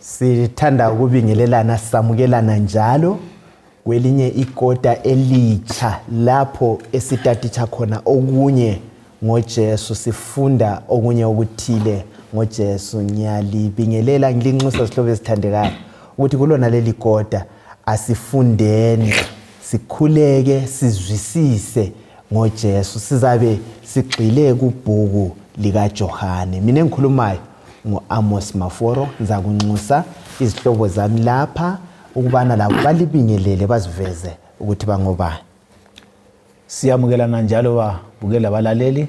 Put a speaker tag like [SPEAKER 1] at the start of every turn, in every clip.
[SPEAKER 1] Sithanda ukubingelelana samukelana njalo kwelinye ikota elitsha lapho esitaticha khona okunye ngoJesu, sifunda okunye okuthile ngoJesu. Ngiyalibingelela ngilinxusa sihlobo esithandekayo ukuthi kulona leli kota asifundeni, sikhuleke, sizwisise ngoJesu. Sizabe sigxile kubhuku likaJohane. Mina engikhulumayo ngo-Amos Maforo, ngiza kunxusa izihlobo zami lapha ukubana labo balibingelele baziveze ukuthi bangobani.
[SPEAKER 2] Siyamukelana njalo babukela abalaleli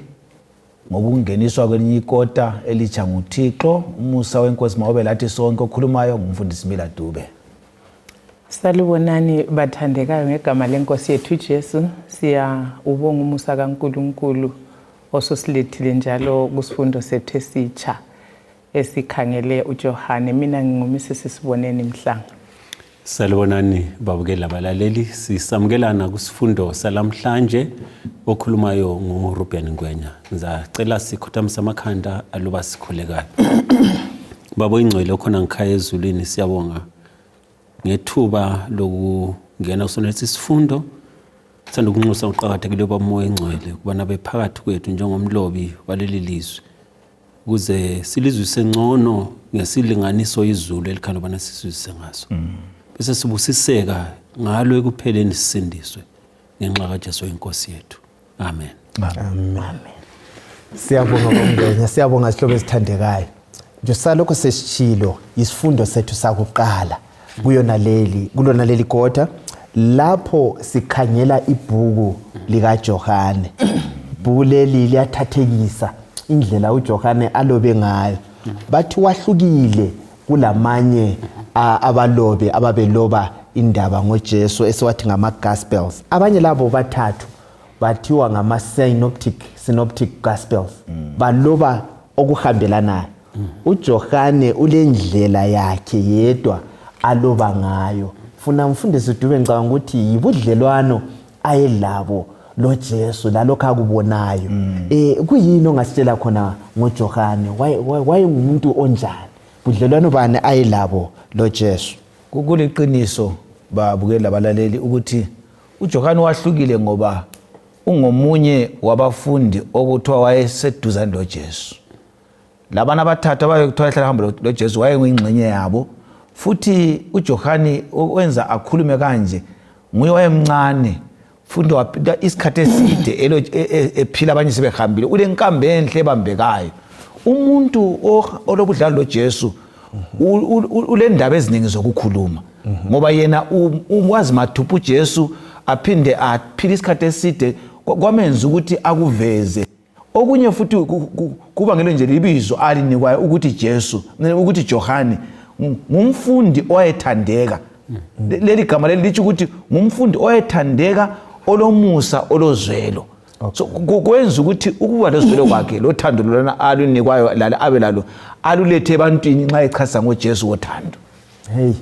[SPEAKER 2] ngokungeniswa kwelinye ikota elitsha nguThixo. Umusa wenkosi mawube lathi sonke. Okhulumayo ngumfundisi Mila Dube.
[SPEAKER 3] Salibonani bathandekayo ngegama lenkosi yethu Jesu. Ubonga umusa kaNkulunkulu osusilethile njalo kusifundo sethu esitsha esikhangele uJohane. Mina nginguMrs Siboneni Mhlanga.
[SPEAKER 4] Salibonani babukela abalaleli, sisamukelana kusifundo salamhlanje. Okhulumayo nguRuben Ngwenya. Ngizacela sikhothamisa amakhanda aluba sikhulekayo. Baba ingcwele khona ngikhaya ezulwini, siyabonga ngethuba lokungena kusonesi sifundo. Sithanda ukunxusa uqhakathekile bamoya engcwele kubana bephakathi kwethu njengomlobi waleli lizwe, ukuze silizwise ngcono ngesilinganiso izulu elikhanda bana sizwise ngaso. Bese sibusiseka ngalo ekupheleni sisindiswe ngenxa kaJesu inkosi yethu. Amen.
[SPEAKER 1] Amen. Siyabonga Ngwenya, siyabonga sihlobo esithandekayo. Nje salokho sesichilo isifundo sethu sakuqala kulona leli kota lapho sikhangela ibhuku likaJohane. Ibhuku leli liyathathekisa indlela uJohane alobe ngayo. Bathi wahlukile kulamanye abalobi ababeloba indaba ngoJesu esiwathi ngama Gospels. Abanye labo bathathu bathiwa ngama synoptic Gospels. Baloba okuhambelanayo. uJohane ulendlela yakhe yedwa aloba ngayo. Funa mfundisi Dube ngicabanga ukuthi yibudlelwano ayelabo loJesu lalokho akubonayo. Kuyini ongasitshela khona ngoJohane? Wayengumuntu onjani? Budlelwano bani ayelabo loJesu?
[SPEAKER 2] Kuliqiniso babukela abalaleli ukuthi uJohane wahlukile ngoba ungomunye wabafundi okuthiwa wayeseduzane loJesu. Labana abathathu abayekuthiwa hlahamba loJesu wayenguyingxenye yabo. Futhi uJohane wenza akhulume kanje nguye wayemncane, futhi waphila isikhathi eside ephila abanye sebehambile. Ulenkambe enhle ebambekayo. Umuntu olobudlalo loJesu ulendaba eziningi zokukhuluma ngoba yena wazi mathupha uJesu aphinde aphila isikhathi eside kwamenza ukuthi akuveze. Okunye futhi kuba ngelo nje libizo alinikwayo ukuthi Jesu, ukuthi Johane ngumfundi oyethandeka. Leli gama leli lithi ukuthi ngumfundi oyethandeka, olomusa, olozwelo. So kwenza ukuthi ukuba lozwelo kwakhe lothando lona alunikwayo lala abe lalo alulethe ebantwini nxa echasa ngoJesu wothando.
[SPEAKER 1] Hey,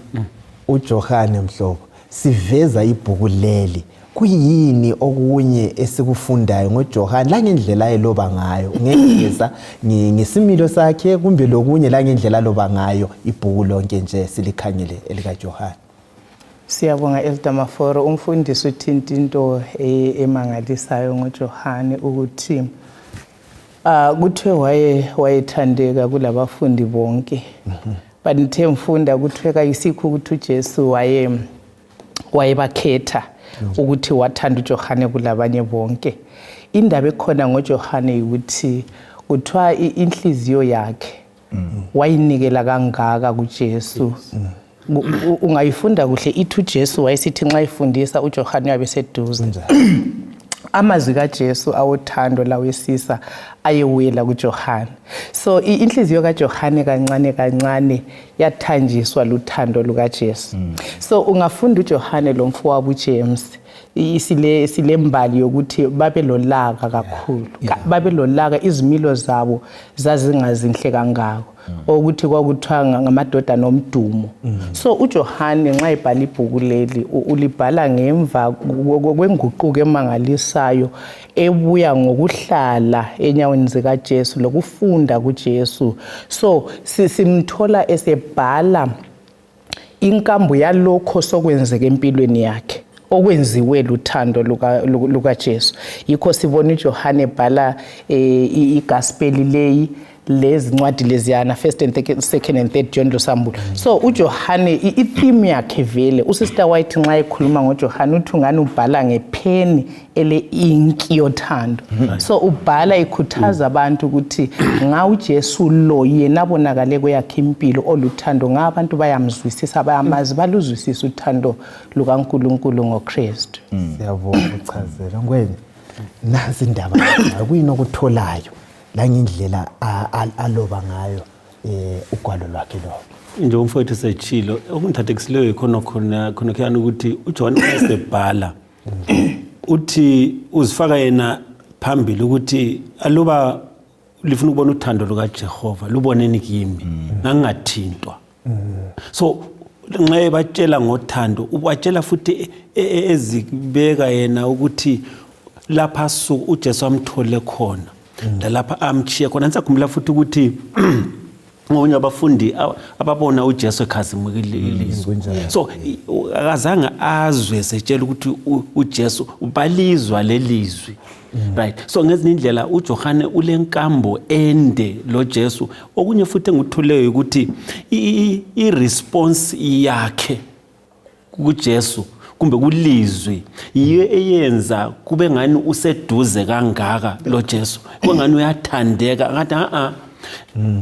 [SPEAKER 1] uJohane mhlobo, siveza ibhuku leli. Kuyini okunye esikufundayo ngoJohane la ngendlela eloba ngayo? Ngengeza ngesimilo sakhe kumbe lokunye la ngendlela loba ngayo ibhuku lonke nje silikhangele elikaJohane.
[SPEAKER 3] Siyabonga Elder Maforo, umfundisi uthinta into emangalisayo ngoJohane ukuthi kuthiwe wayethandeka kulabafundi bonke. Banithe mfunda kuthiwe kayisikho ukuthi uJesu wayebakhetha ukuthi wathanda uJohane kulabanye bonke. Indaba ekhona ngoJohane ukuthi kuthiwa inhliziyo yakhe wayinikela kangaka kuJesu. Ungayifunda kuhle ithi uJesu wayesithi nxa ifundisa uJohane yabe seduze. Amazwi kaJesu awothando lawesisa ayewela kuJohane. So inhliziyo kaJohane kancane yathanjiswa luthando lukaJesu. So ungafunda uJohane lo mfowabo uJames silembali yokuthi babelolaka kakhulu. Babelolaka, izimilo zabo zazingazinhle kangako. Ukuthi kwakuthiwa ngamadoda nomdumo. So uJohane nxa ebhala ibhuku leli ulibhala ngemva kwenguquko emangalisayo ebuya ngokuhlala enyaweni zikaJesu lokufunda kuJesu. So simthola esebhala inkambo yalokho sokwenzeka empilweni yakhe okwenziwe luthando lukaJesu. Yikho sibona uJohane ebhala igospel leyi lezincwadi leziyana 1st and 2nd and 3rd John loSambulo. So uJohane itheme yakhe vele uSister White nxa ekhuluma ngoJohane uthi ngani ubhala ngepheni ele inki yothando. So ubhala ikhuthaza abantu ukuthi nga uJesu lo yena abonakale kweyakhe impilo oluthando ngabantu bayamzwisisa bayamazi baluzwisisa uthando lukaNkulunkulu ngoKristu.
[SPEAKER 1] Siyabonga uchazela ngwenya nazi indaba kuyini okutholayo la ngendlela aloba ngayo ugwalo lwakhe lo.
[SPEAKER 4] Nje umfowethu sechilo okungithathekisileyo ikhona khona ukuthi uJohn esebhala uthi uzifaka yena phambili ukuthi aloba lifuna ukubona uthando lukaJehova luboneni kimi nangathintwa. So nxa ebatshela ngothando ubatshela futhi ezibeka yena ukuthi lapha uJesu amthole khona lapha amchiya khona. Ngisakhumbula futhi ukuthi ngokunye abafundi ababona uJesu ekhazimukile ilizwi. So akazange azwe setshela ukuthi uJesu ubalizwa lelizwi. Right. So ngezinye indlela uJohane ulenkambo ende lo Jesu. Okunye futhi enguthuleyo ukuthi i-response yakhe kuJesu kumbe kulizwi yiyo eyenza kube ngani useduze kangaka lo Jesu. Kwengani uyathandeka ngathi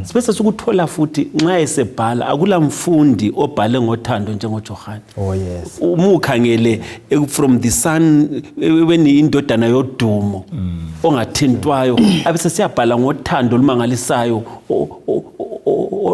[SPEAKER 4] sibese ukuthola futhi nxa esebhala akula mfundi obhale ngothando njengoJohane.
[SPEAKER 1] Oh yes.
[SPEAKER 4] Umukhangele from the sun when indodana yodumo ongathintwayo abese siyabhala ngothando olumangalisayo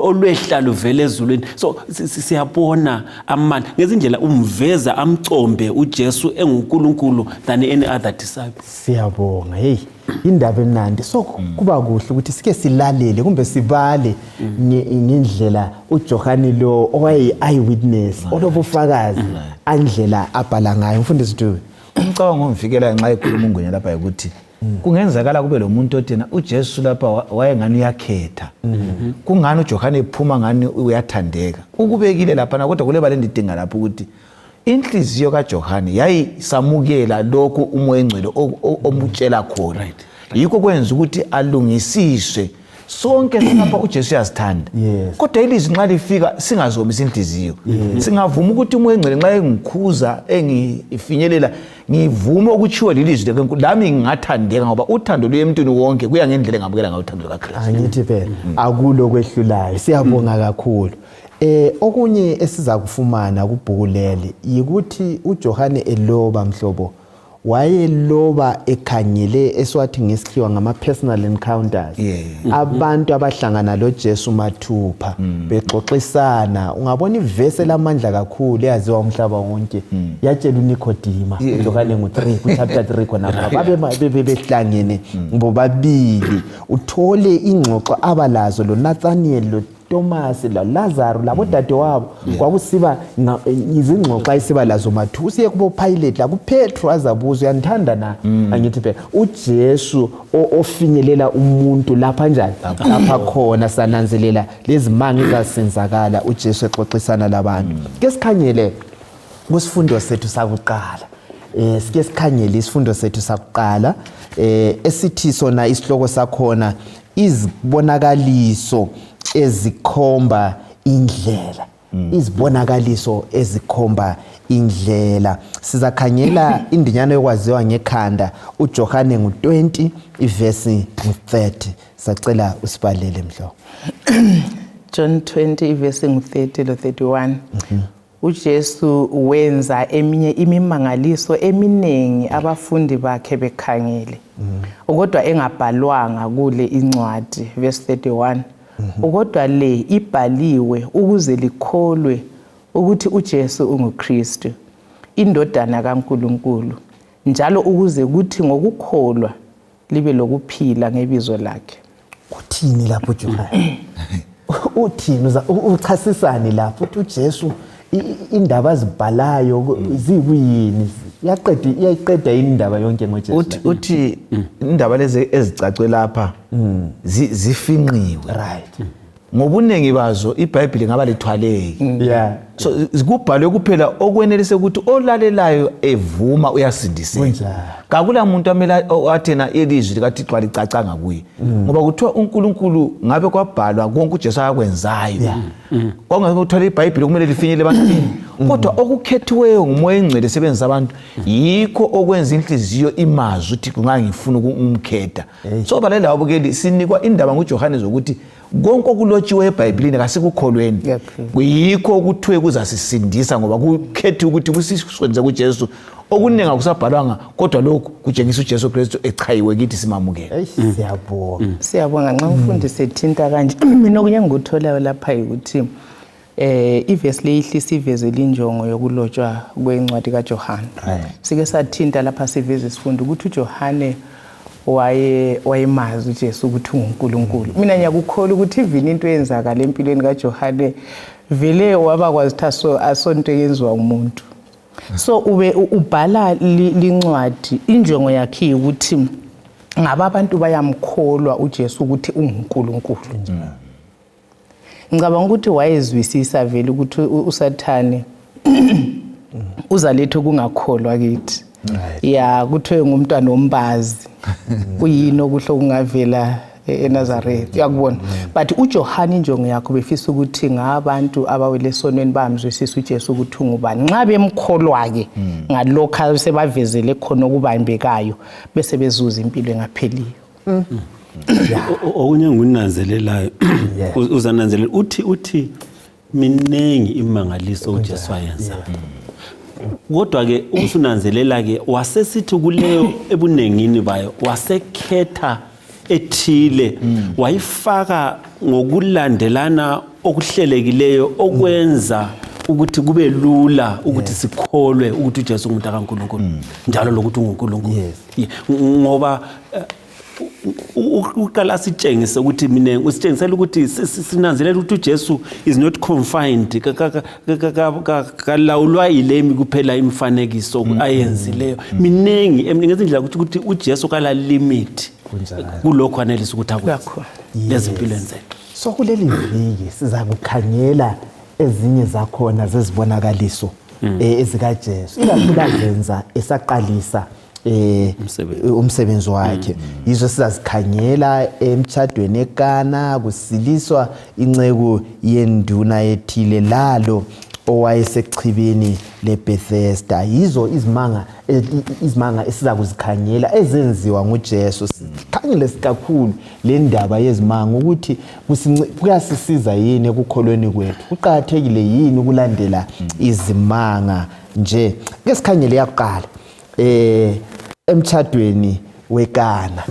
[SPEAKER 4] olwehla luvele ezulwini. So siyabona amandla ngezindlela umveza amcombe uJesu enguNkulunkulu than any other disciple.
[SPEAKER 1] Siyabonga. Hey, indaba emnandi. So kuba kuhle ukuthi sike silalele kumbe sibale ngendlela uJohane lo owaye eyewitness olobufakazi andlela abhala ngayo. Mfundisi Dube.
[SPEAKER 2] Umcabango omvikela nxa ekhuluma ungwenya lapha ukuthi kungenzakala kube lo muntu othina uJesu lapha wayengani uyakhetha. Kungani uJohane ephuma ngani uyathandeka. Ukubekile lapha kodwa kule bale ndidinga lapha ukuthi inhliziyo kaJohane yayisamukela lokho umoya engcwele omutshela khona. Yikho kwenza ukuthi alungisiswe sonke lapha uJesu uyasithanda. Kodwa ilizwi nxa lifika singazomisa inhliziyo. Singavuma ukuthi umoya engcwele nxa engikhuza engifinyelela ngivuma ukuchiwa lilizwi lami ngingathandeka ngoba uthando lwe emntwini wonke kuya ngendlela engabukela ngayo uthando likaKristu.
[SPEAKER 1] Angithi phela akulo kwehlulayo. Siyabonga kakhulu. Okunye esiza kufumana kubhuku leli yikuthi uJohane eloba mhlobo wayeloba ekhangele eswathi ngesikhiwa ngama personal encounters. Abantu abahlangana lo Jesu mathupha bexoxisana. Ungabona ivesi lamandla kakhulu eyaziwa umhlaba wonke yatshela uNikodima uJohane ngo3 chapter 3 khona babe behlangene bobabili uthole ingxoxo abalazo lo Nathaniel lo Thomas la Lazarus labo dadewabo kwakusiba izingxoxa isiba lazo mathu siye kubo Pilate la kuPetro azabuza uyanithanda na angithi phela uJesu ofinyelela umuntu lapha njani lapha khona sananzelela lezimanga ezasenzakala uJesu exoxisana labantu. Ke sikhangele kusifundo sethu sakuqala sike sikhangele isifundo sethu sakuqala esithi sona isihloko sakhona izibonakaliso ezikhomba indlela. Izibonakaliso ezikhomba indlela. Sizakhangela indinyana yokwaziwa ngekhanda uJohane ngo20 ivesi 30. Sacela usibalele mhlo.
[SPEAKER 3] John 20 ivesi 30 lo 31. uJesu wenza eminye imimangaliso eminengi abafundi bakhe bekhangele. Kodwa engabhalwanga kule incwadi verse 31. Kodwa le ibhaliwe ukuze likholwe ukuthi uJesu unguKristu, indodana kaNkulunkulu, njalo ukuze kuthi ngokukholwa libe lokuphila ngebizo lakhe.
[SPEAKER 1] Uthini lapho Johane? Uthini uchasisani lapho uthi uJesu indaba azibhalayo zikuyini? Iyayiqeda indaba yonke ngoJesu.
[SPEAKER 2] Uthi indaba lezi ezicacwe lapha zifinqiwe.
[SPEAKER 1] Right.
[SPEAKER 2] Ngobuningi bazo iBhayibheli ngaba lithwaleki.
[SPEAKER 1] Yeah.
[SPEAKER 2] So kubhalwe kuphela okwenelise ukuthi olalelayo evuma uyasindiseka. Kakula umuntu amela athena ilizwi likaThixo licacanga kuye. Ngoba kuthiwa uNkulunkulu ngabe kwabhalwa konke uJesu akwenzayo. Kwangekuthola iBhayibheli kumele lifinyele ebantwini. Kodwa okukhethiweyo ngumoya engcwele sebenzisa abantu yikho okwenza inhliziyo imazwi ukuthi kungangifuna ukumkhetha. So balela abukeli sinikwa indaba ngoJohane zokuthi konke okulotshiwe eBhayibhelini kasikukholweni. Kuyikho ukuthiwe kuzasisindisa ngoba kukhethi ukuthi kusiswenze kuJesu okuningi akusabhalwanga kodwa lokhu kutshengisa uJesu Kristu echayiwe kithi simamukele.
[SPEAKER 1] Siyabonga.
[SPEAKER 3] Siyabonga nxa umfundisi ethinta kanje mina okunye ngikutholayo lapha ukuthi ivesi leyihlisa iveze linjongo yokulotshwa kwencwadi kaJohane. Sike sathinta lapha siveze sifunda ukuthi uJohane wayemazi uJesu ukuthi unguNkulunkulu. Mina ngiyakukholwa ukuthi even into eyenzakala empilweni kaJohane vele wabakwazi ukuthi asonto yenziwa umuntu. So ube ubhala lincwadi injongo yakhe ukuthi ngaba abantu bayamkholwa uJesu ukuthi unguNkulunkulu. Ngicabanga ukuthi wayezwisisa vele ukuthi uSathane uzaletha ukungakholwa kithi. Ya kuthiwe ngumntwana ombazi kuyini okuhle okungavela eNazaretha yakubona. But uJohane injongo yakhe befisa ukuthi ngabantu abawele esonweni bamzwisisa uJesu ukuthi ungubani. Nxa bemkholwa ke ngalokho sebavezele khona okubambekayo bese bezuza impilo engapheliyo.
[SPEAKER 4] Okunye ngunanzelelayo uzananzelela uthi minengi imangaliso uJesu ayenza. Kodwa ke usunanzelela ke wasesithi kuleyo ebunengini bayo wasekhetha ethile wayifaka ngokulandelana okuhlelekileyo okwenza ukuthi kube lula ukuthi sikholwe ukuthi uJesu umuntu kaNkulunkulu njalo lokuthi unguNkulunkulu. Ngoba uqala sitshengise ukuthi mina usitshengisela ukuthi sinanzelela ukuthi uJesu is not confined kalawulwa ilemi kuphela imfanekiso ayenzileyo minengi ngezindlela ukuthi uJesu kala limit kulokho anelisa ukuthi akwenze lezimpilweni zethu.
[SPEAKER 1] So kuleli viki siza kukhangela ezinye zakhona zezibonakaliso ezikaJesu ikakhulukazi esaqalisa umsebenzi wakhe. Yizo sizazikhangela emtshadweni eKana kusiliswa inceku yenduna ethile lalo owayesechibini leBethesda. Yizo izimanga esiza kuzikhangela ezenziwa nguJesu. Sikhangele kakhulu le ndaba yezimanga ukuthi kuyasisiza yini ekukholweni kwethu. Kuqhakathekile yini ukulandela izimanga nje. Ke sikhangele yakuqala emtshadweni weKana.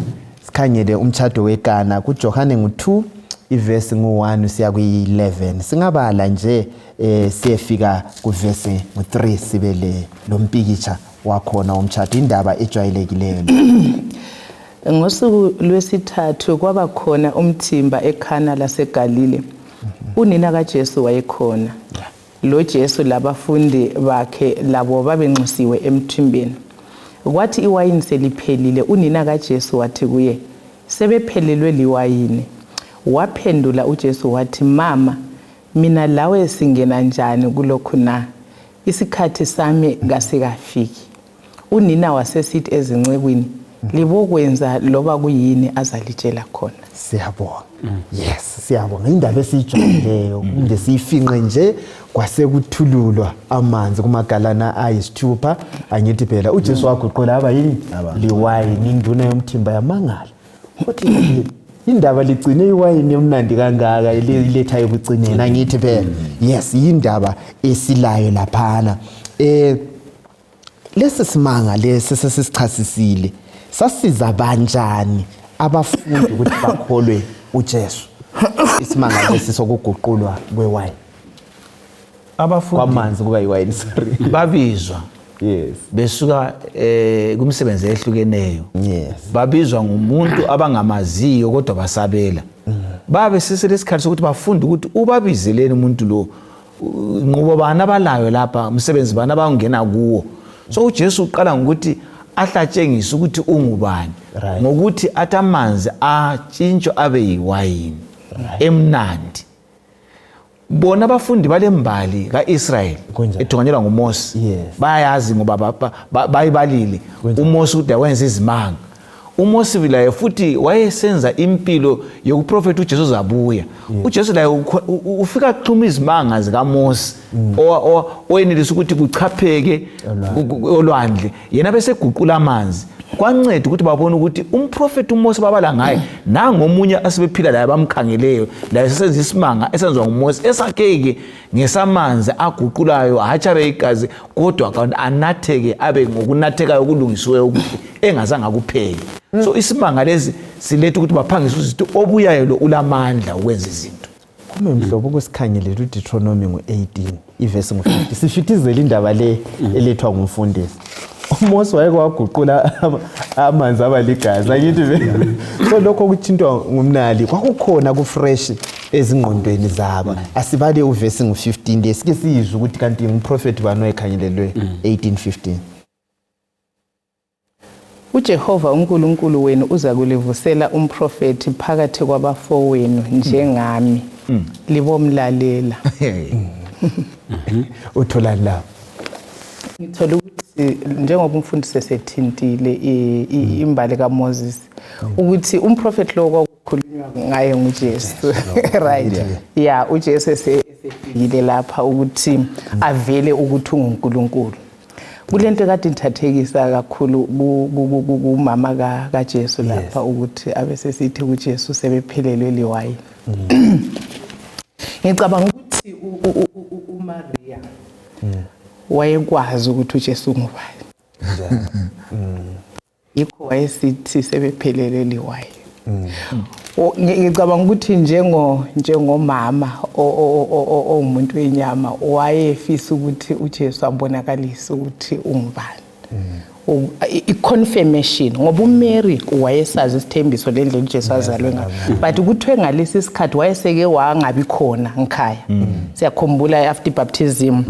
[SPEAKER 1] Sikhangele umtshado weKana kuJohane 2 ivesi 1 siya ku11. Singabala nje siyefika kuvesi 3 sibele lo mpikitsha wakhona umtshado indaba ejwayelekileyo.
[SPEAKER 3] Ngosuku lwesithathu kwaba khona umthimba eKana laseGalile. Unina kaJesu wayekhona. Lo Jesu labafundi bakhe labo babenxusiwe emthimbeni. Kwathi iwayini seliphelile unina kaJesu wathi kuye sebephelelwe liwayini. Waphendula uJesu wathi mama mina lawe singena njani kulokhu na? Isikhathi sami ngasikafiki. Unina wasesithi ezincekwini libokwenza loba kuyini azalitshela khona.
[SPEAKER 1] Siyabonga. Yes, siyabonga indaba esijwayeleyo kumbe siyifinqe nje kwasekuthululwa amanzi kumagalana ayisithupha angithi phela uJesu waguqula aba yini liwayini induna yomthimba yamangala. Uthi indaba ligcine iwayini emnandi kangaka iletha ekugcineni angithi phela. Yes, indaba esilayo laphana. Lesi simanga lesi sesichasisile sasiza banjani abafundi ukuthi bakholwe uJesu. Isimanga lesi sokuguqulwa kwewayini
[SPEAKER 2] abafundi
[SPEAKER 1] kwamanzi kuka iwayini sorry
[SPEAKER 2] babizwa
[SPEAKER 1] Yes.
[SPEAKER 2] besuka kumsebenzi ehlukeneyo
[SPEAKER 1] Yes.
[SPEAKER 2] babizwa ngumuntu abangamaziyo kodwa basabela babe seselesikhathi sokuthi bafunde ukuthi ubabizeleni umuntu lo inqubo bani abalayo lapha umsebenzi bani abangena kuwo so uJesu uqala ngokuthi ahlatshengisa ukuthi ungubani
[SPEAKER 1] Right.
[SPEAKER 2] ngokuthi athi amanzi atshintshwe abe yiwayini emnandi bona abafundi balembali kaIsrael
[SPEAKER 1] Kunjani?
[SPEAKER 2] ethonganyelwa nguMose
[SPEAKER 1] Yes.
[SPEAKER 2] bayazi ngoba bayibalile uMose ude wenza izimanga uMose vilaye futhi wayesenza impilo yokuprofeta uJesu zabuya uJesu la ufika xhuma izimanga zikaMose oyenelisa ukuthi kuchapheke olwandle yena bese guqula amanzi kwanceda ukuthi babone ukuthi umprofeti uMose babala ngaye nangomunye asebephila la bamkhangeleyo la esenza isimanga esenzwa nguMose esakheke ngesamanzi aguqulayo hatsha beyigazi kodwa anatheke abe ngokunathekayo kulungisiwe ukuthi engazange kupheke so isimanga lezi siletha ukuthi baphangise ukuthi obuyayo lo ulamandla ukwenza izinto
[SPEAKER 1] Kume mhlobo kusikhangelela uDeuteronomy ngo-18 ivesi ngo-50 sifithizela indaba le elethwa ngumfundisi uMose wayekwaguqula amanzi abaligazi angithi so lokho okuthintwa ngumnali kwakukhona kufresh ezingqondweni zabo asibale uvesi ngo-15 lesike sizwe ukuthi kanti umprofeti bani wayekhangelelwe 18:15
[SPEAKER 3] uJehova uNkulunkulu wenu uza kulivusela umprofeti phakathi kwabafowenu njengami libomlalela
[SPEAKER 1] uthola la
[SPEAKER 3] ngithola ukuthi njengoba umfundisi esethintile imbali kaMoses ukuthi umprofeti lo kwakukhulunywa ngaye nguJesu right yeah uJesu esefikile lapha ukuthi avele ukuthi unguNkulunkulu kulento kade inthathekisa kakhulu kumama kaJesu lapha ukuthi abesesithi uJesu sebephelelwe liwayini ngicabanga ukuthi uMaria wayekwazi ukuthi uJesu ngubani yikho wayesithi sebephelelwe liwayini ngicabanga ukuthi njengomama omuntu wenyama wayefisa ukuthi uJesu abonakalise ukuthi ungubani i-confirmation ngoba uMary wayesazi isithembiso lendlela uJesu azalwe ngayo but kuthwe ngalesi sikhathi wayeseke wangabi khona ngikhaya siyakhumbula after baptism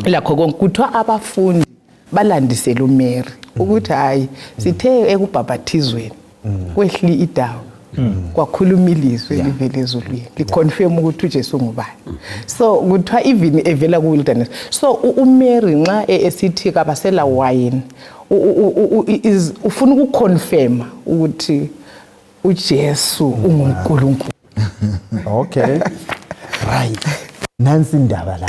[SPEAKER 3] lakho konke kuthiwa abafundi balandisela uMary ukuthi hayi sithe ekubhabhathizweni kwehli idawo kwakhuluma ilizwi livele ezulwini liconfirm ukuthi uJesu ngubani so kuthiwa even evela ku wilderness so uMary nxa esithi kabasela wine ufuna ukuconfirm ukuthi uJesu unguNkulunkulu
[SPEAKER 1] okay right nansi indaba la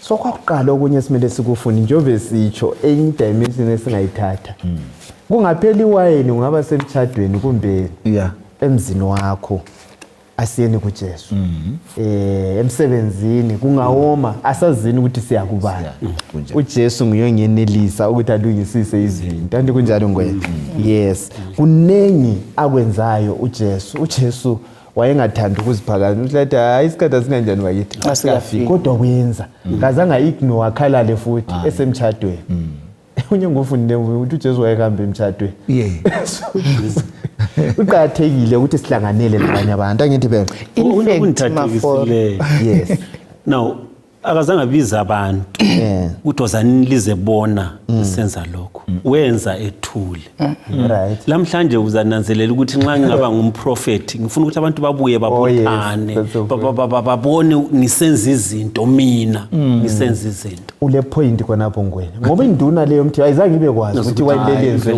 [SPEAKER 1] so kwakuqala okunye simele sikufuni njobe sitsho enye dimension esingayithatha kungapheli iwayini ungaba semtchadweni kumbe emzini wakho asiyeni kuJesu emsebenzini kungawoma asazini ukuthi siyakubala uJesu nguyongenelisa ukuthi alungisise izinto kanti kunjalo ngwethu yes kunengi akwenzayo uJesu wayengathanda ukuziphakamisa uhlathi hayi isikhathi asinganjani wakithi asikafiki kodwa kwenza ngazange ignore akhalale futhi esemtchadweni unye ngofundile ukuthi uJesu wayehamba emtchadweni uqathekile ukuthi sihlanganele nabanye abantu angithi bebe
[SPEAKER 4] yes now akazange abiza abantu ukuthi wazani lize bona senza lokho wenza ethule
[SPEAKER 1] right
[SPEAKER 4] lamhlanje uzananzelela ukuthi nxa ngingaba ngumprofeti ngifuna ukuthi abantu babuye babothane babone ngisenza izinto mina ngisenza izinto
[SPEAKER 1] ule point khonapho ngwena ngoba induna leyo mthi ayizange ibe kwazi ukuthi wayinelezo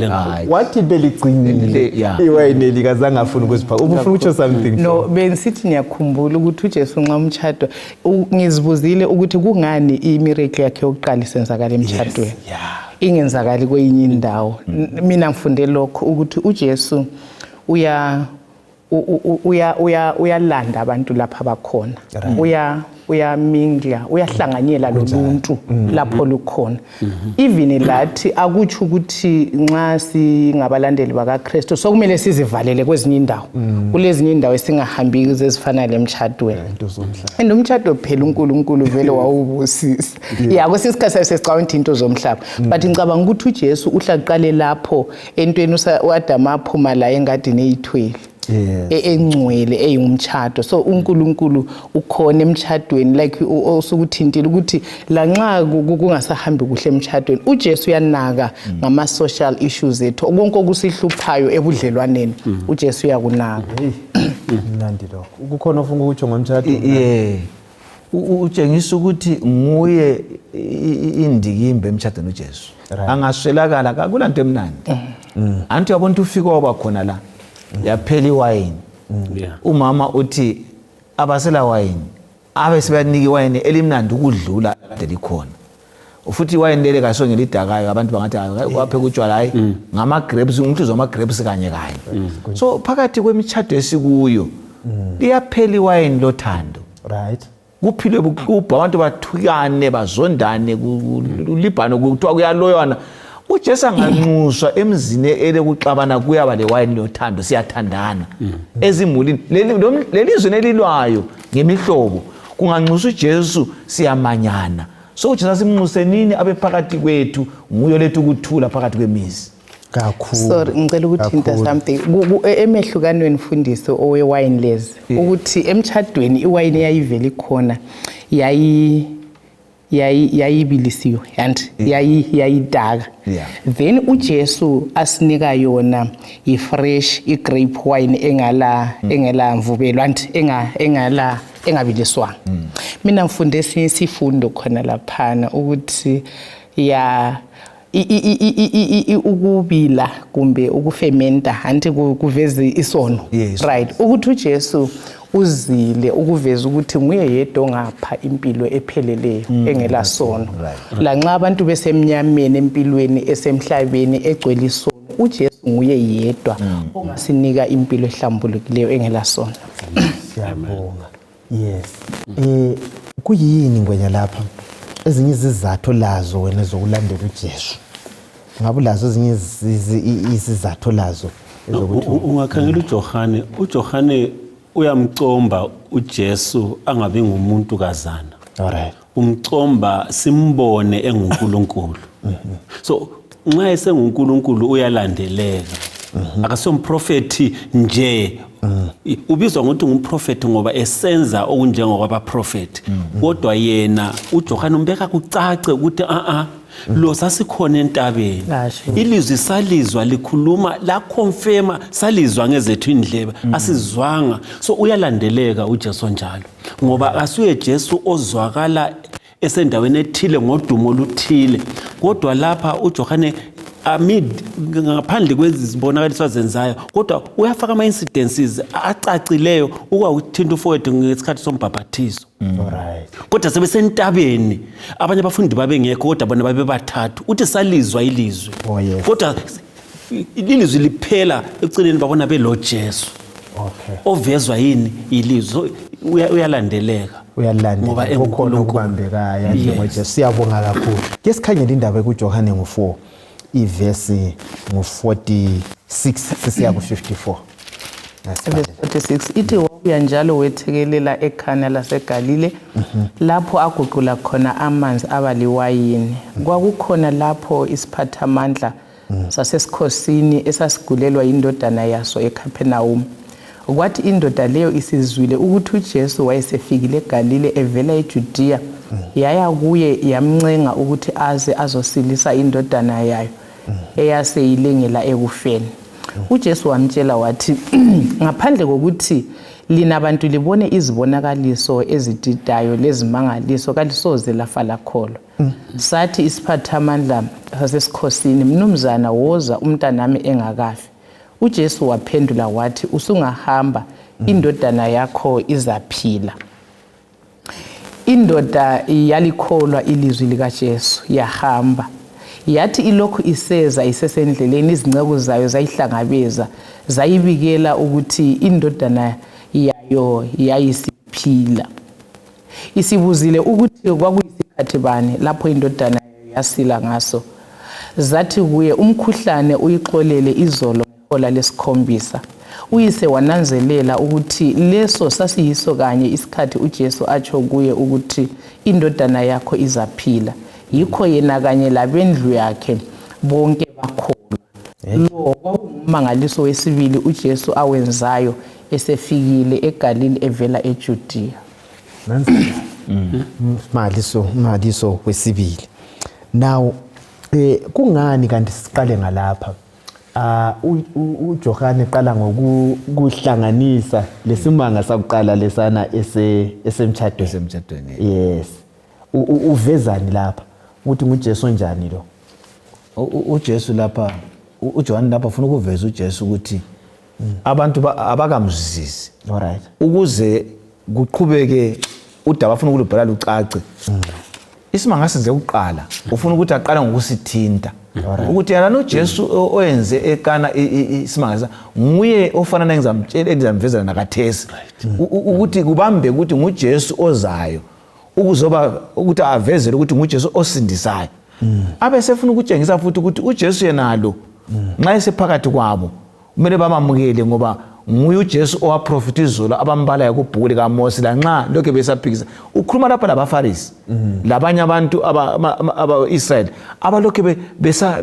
[SPEAKER 1] wathi beligcinile iwayineli kazange afuna ukuziphaka ubufuna ukuthi something
[SPEAKER 3] no bensithi ngiyakhumbula ukuthi uJesu nxa umtchado ngizibuzile ukuthi kungani imiracle yakhe yokuqala isenzakala emtchadweni ingenzakali kwenye indawo mina ngifunde lokho ukuthi uJesu uyalanda abantu lapha abakhona, uyamingla, uyahlanganyela loluntu lapho lukhona. Even lathi akutsho ukuthi nxa singabalandeli bakaKristu sokumele sizivalele kwezinye indawo. Kulezinye indawo esingahambi ezifana lemtshadweni. And umtshado phela uNkulunkulu vele wawubusisa. Yeah, kwesisikhathi sesicabanga into zomhlaba. But ngicabanga ukuthi uJesu uhlaqale lapho entweni uAdam aphuma la engadini eyithwele. Engcwele eyumtshado. So uNkulunkulu ukhona emtshadweni like osukuthintile ukuthi la nxa kungasahambi kuhle emtshadweni uJesu uyanaka ngama social issues ethu konke okusihluphayo ebudlelwaneni uJesu uyakunaka.
[SPEAKER 1] Mnandi lokho. Ukukhona ofuna ukutsho ngomtshado?
[SPEAKER 2] Utshengisa ukuthi nguye indikimba emtshadweni uJesu. Angaswelakala akulanto emnandi. Anti yabona ufika waba khona la. Yaphela iwayini. Umama uthi abasela wayini abe sebanika iwayini elimnandi ukudlula kade likhona. Futhi iwayini lele kasonge lidakayo abantu bangathi waphe kutshwala hayi ngama grapes umhluzo wama grapes kanye kanye. So phakathi kwemtshado esikuyo liyaphela iwayini lothando.
[SPEAKER 1] Right.
[SPEAKER 2] Kuphilwe bukubha abantu bathukane bazondane kulibhano kuthiwa kuyaloyana. uJesu anganxuswa emzini elekuxabana kuyaba lewayini lothando siyathandana ezimulini lelizwe nelilwayo ngemihlobo kunganxuswa uJesu siyamanyana so uJesu simnxuse nini abe phakathi kwethu nguyo lethu ukuthula phakathi kwemizi
[SPEAKER 1] kakhulu.
[SPEAKER 3] Sorry ngicela ukuthinta something emehlukanweni mfundiso owewine lezi ukuthi emtchadweni iwine yayivela ikhona yayibilisiwe and yayidaka then uJesu asinika yona ifresh igrape wine engala mvubelo and engabiliswa. Mina ngifunde isifundo khona laphana ukuthi ukubila kumbe ukufementa anti kuveza isono right ukuthi uJesu uzile ukuveza ukuthi nguye yedwa ngapha impilo epheleleyo engela sono la nxa abantu besemnyameni empilweni esemhlabeni egcwele isono uJesu nguye yedwa ongasinika impilo ehlambulukileyo engela sono.
[SPEAKER 1] Siyabonga. Yes. Kuyini ngwenya lapha ezinye izizathu lazo wena zokulandela uJesu ngabe lazo ezinye izizathu lazo ezokuthi
[SPEAKER 4] ungakhangela uJohane uyamcomba uJesu angabe ngumuntu kazana.
[SPEAKER 1] Alright.
[SPEAKER 4] Umcomba simbone enguNkulunkulu. So nxa esenguNkulunkulu uyalandeleka. Akasomprofeti nje. Ubizwa ngokuthi ngumprofeti ngoba esenza okunjengokwaba prophet. Kodwa yena uJohane umbeka kucace ukuthi lo sasikhona entabeni. Ilizwi salizwa likhuluma la confirma salizwa ngezethu indlebe asizwanga. So uyalandeleka uJesu njalo ngoba asuye Jesu ozwakala esendaweni ethile ngodumo oluthile. Kodwa lapha uJohane ngaphandle kwezibonakaliswa zenzayo kodwa uyafaka ama incidences acacileyo ukwakuthinta ufowethu ngesikhathi sombhabhathizo.
[SPEAKER 1] Alright.
[SPEAKER 4] Kodwa sebesentabeni abanye abafundi babengekho kodwa bona babe bathathu uthi salizwa ilizwe. Kodwa ilizwe liphela eceleni babona belo Jesu.
[SPEAKER 1] Okay.
[SPEAKER 4] Ovezwa yini ilizwe uyalandeleka.
[SPEAKER 1] Ngoba enkukhona ukubambekayo njengoJesu. Siyabonga kakhulu. Ke sikhangela indaba kuJohane ngo4 ivesi ngo46 sisiya ku54.
[SPEAKER 3] 46 ithi wabuya njalo wethekelela eKhana laseGalile lapho aguqula khona amanzi abaliwayini. Kwakukhona lapho isiphathamandla sasesikhosini esasigulelwa indodana yaso eCapernaum. Kwathi indoda leyo isizwile ukuthi uJesu wayesefikile eGalile evela eJudiya yaya kuye yamncenga ukuthi aze azosilisa indodana yayo eyaseyilengela ekufeni. uJesu wamtshela wathi ngaphandle kokuthi lina abantu libone izibonakaliso ezididayo lezimangaliso kalisoze lafa lakholo. Sathi isiphathamandla sasesikhosini mnumzana woza umntanami engakafi. uJesu waphendula wathi usungahamba indodana yakho izaphila. Indoda yalikholwa ilizwi likaJesu yahamba yathi ilokhu iseza isesendleleni izinceku zayo zayihlangabeza zayibikela ukuthi indodana yayo yayisiphila. Isibuzile ukuthi kwakuyisikhathi bani lapho indodana yayo yasila ngaso. Zathi kuye, umkhuhlane uyixolele izolo ngehola lesikhombisa. Uyise wananzelela ukuthi leso sasiyiso kanye isikhathi uJesu atsho kuye ukuthi indodana yakho izaphila. Yikho yena kanye labendlu yakhe bonke bakholwa. Lo kwakungumangaliso wesibili uJesu awenzayo esefikile eGalili evela eJudiya.
[SPEAKER 1] Nansi maliso wesibili. Now kungani kanti siqale ngalapha? uJohane qala ngokuhlanganisa lesimanga sakuqala lesana esemtchadweni. Yes. Uvezani lapha ukuthi nguJesu njani lo?
[SPEAKER 2] uJesu lapha uJohane lapha ufuna ukuveza uJesu ukuthi abantu abakamzisi.
[SPEAKER 1] Alright.
[SPEAKER 2] Ukuze kuqhubeke udaba afuna ukulubhala lucace. Isimanga senze ukuqala ufuna ukuthi aqala ngokusithinta. Ukuthi yana noJesu oyenze ekana isimanga nguye ofanana engizamvezela nakathesi ukuthi kubambe ukuthi nguJesu ozayo ukuzoba ukuthi avezele ukuthi nguJesu osindisayo. Abe sefuna ukutshengisa futhi ukuthi uJesu yenalo nxa esephakathi kwabo kumele bamamukele ngoba nguye uJesu owaprofita izolo abambala yakubhuku likaMose lanxa lokho besaphikisa. Ukhuluma lapha labaFarisi labanye abantu aba-Israyeli abalokho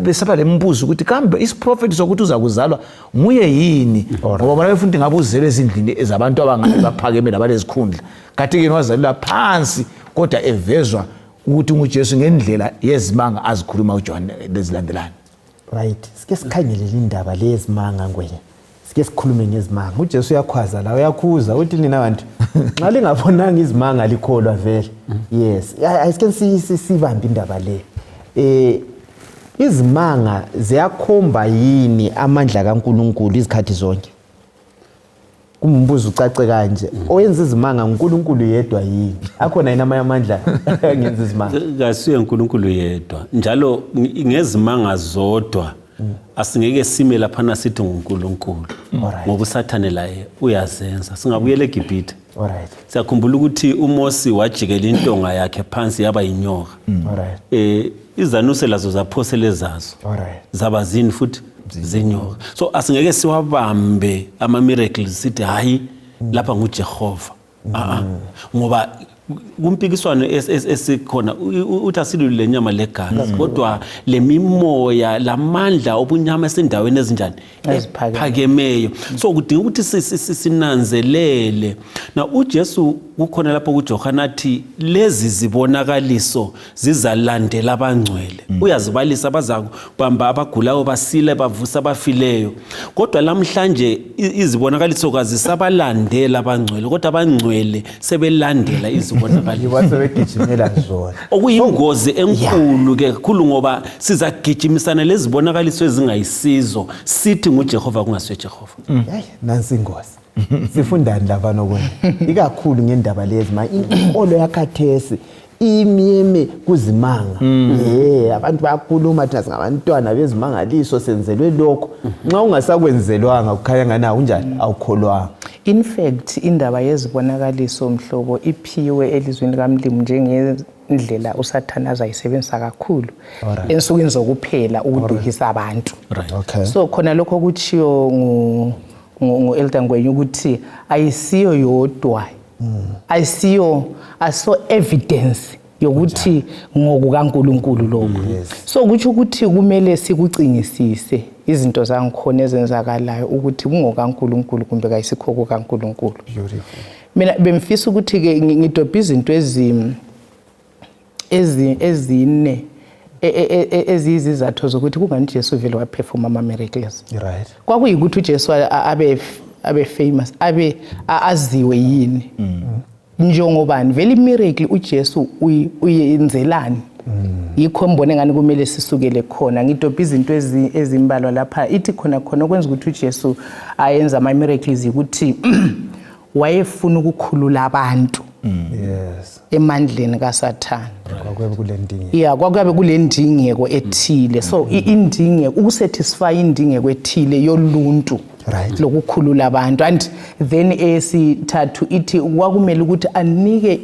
[SPEAKER 2] besaba lembuzo ukuthi kambe isiprofeti sokuthi uza kuzalwa nguye yini ngoba bona befuna ngabe uzele ezindlini ezabantu abangathi baphakeme labalezikhundla kanti ke wazalwa phansi kodwa evezwa ukuthi nguJesu ngendlela yezimanga azikhuluma uJohane lezilandelana.
[SPEAKER 1] Right. Sike sikhangelele indaba lezimanga ngwenye. Sike sikhulume ngezimanga. uJesu uyakhwaza la uyakhuza uthi nina abantu nxa lingabonanga izimanga likholwa vele. Yes. Ayike sibambe indaba le. Izimanga ziyakhomba yini amandla kaNkuluNkulu izikhathi zonke? Kumbuzo ucace kanje oyenza izimanga uNkulunkulu yedwa yini? Akhona yini amandla ngenza izimanga?
[SPEAKER 4] Kasiye uNkulunkulu yedwa. Njalo ngezimanga zodwa asingeke sime lapha na sithi nguNkulunkulu. Ngoba uSathane laye uyazenza. Singabuyela eGibhithe.
[SPEAKER 1] Alright.
[SPEAKER 4] Siyakhumbula ukuthi uMose wajikela intonga yakhe phansi yaba yinyoka.
[SPEAKER 1] Alright.
[SPEAKER 4] Izanuse lazo zaphosele zazo.
[SPEAKER 1] Alright.
[SPEAKER 4] Zaba zini futhi zenyoka. So asingeke siwabambe ama miracles sithi hayi lapha nguJehova. Ngoba kumpikiswano esikhona uthi asilule lenyama legazi kodwa lemimoya lamandla obunyama esendaweni ezinjani eziphakemeyo. So kudinga ukuthi sinanzelele na uJesu kukhona lapho kuJohane athi lezi zibonakaliso zizalandela abangcwele. Uyazibalisa abazakubamba abagulayo basile bavusa abafileyo. Kodwa namhlanje izibonakaliso kazisabalandela abangcwele kodwa abangcwele sebelandela izibonakaliso.
[SPEAKER 1] Wasebegijimela zona.
[SPEAKER 4] Okuyingozi enkulu ke kakhulu ngoba sizagijimisana lezibonakaliso ezingayisizo sithi nguJehova kungasiwe Jehova.
[SPEAKER 1] Hayi nansi ingozi. Sifundani lapha nokwenye. Ikakhulu ngendaba lezimanga inkolo yakhathesi imyeme kuzimanga. Abantu bayakhuluma thina singabantwana bezimangaliso senzelwe lokho. Nxa ungasakwenzelwanga ukhaya ngana unjani awukholwanga.
[SPEAKER 3] In fact indaba yezibonakaliso mhlobo iphiwe elizweni kaMlimu njengendlela uSathane azayisebenzisa kakhulu ensukwini zokuphela ukuduhisa abantu.
[SPEAKER 1] Okay.
[SPEAKER 3] So khona lokho kuchiyo ngo-Elder Ngwenye ukuthi ayisiyo yodwa. Ayisiyo aso evidence yokuthi ngokukaNkuluNkulu lokho. So kuthi ukuthi kumele sikucingisise izinto zangikhona ezenzakalayo ukuthi kungokaNkuluNkulu kumbe kayisikho kukaNkuluNkulu. Mina bemfisa ukuthi ke ngidobha izinto ezine ezizizathu zokuthi kungani Jesu vele waperforma ama miracles.
[SPEAKER 1] Right.
[SPEAKER 3] Kwakuyikuthi uJesu abe famous aziwe yini. Njengobani vele miracle uJesu uyenzelani. Yikho mbone ngani kumele sisukele khona ngidobha izinto ezimbalwa lapha ithi khona okwenza ukuthi uJesu ayenza ama miracles ukuthi wayefuna ukukhulula abantu.
[SPEAKER 1] Yes.
[SPEAKER 3] Emandleni kaSathane.
[SPEAKER 1] kwakuyabe kule ndingeko.
[SPEAKER 3] Yeah, kwakuyabe kule ndingeko ethile. So indingeko ukusatisfy indingeko ethile yoluntu.
[SPEAKER 1] Right.
[SPEAKER 3] Lokukhulula abantu, and then esithathu ithi kwakumele ukuthi anike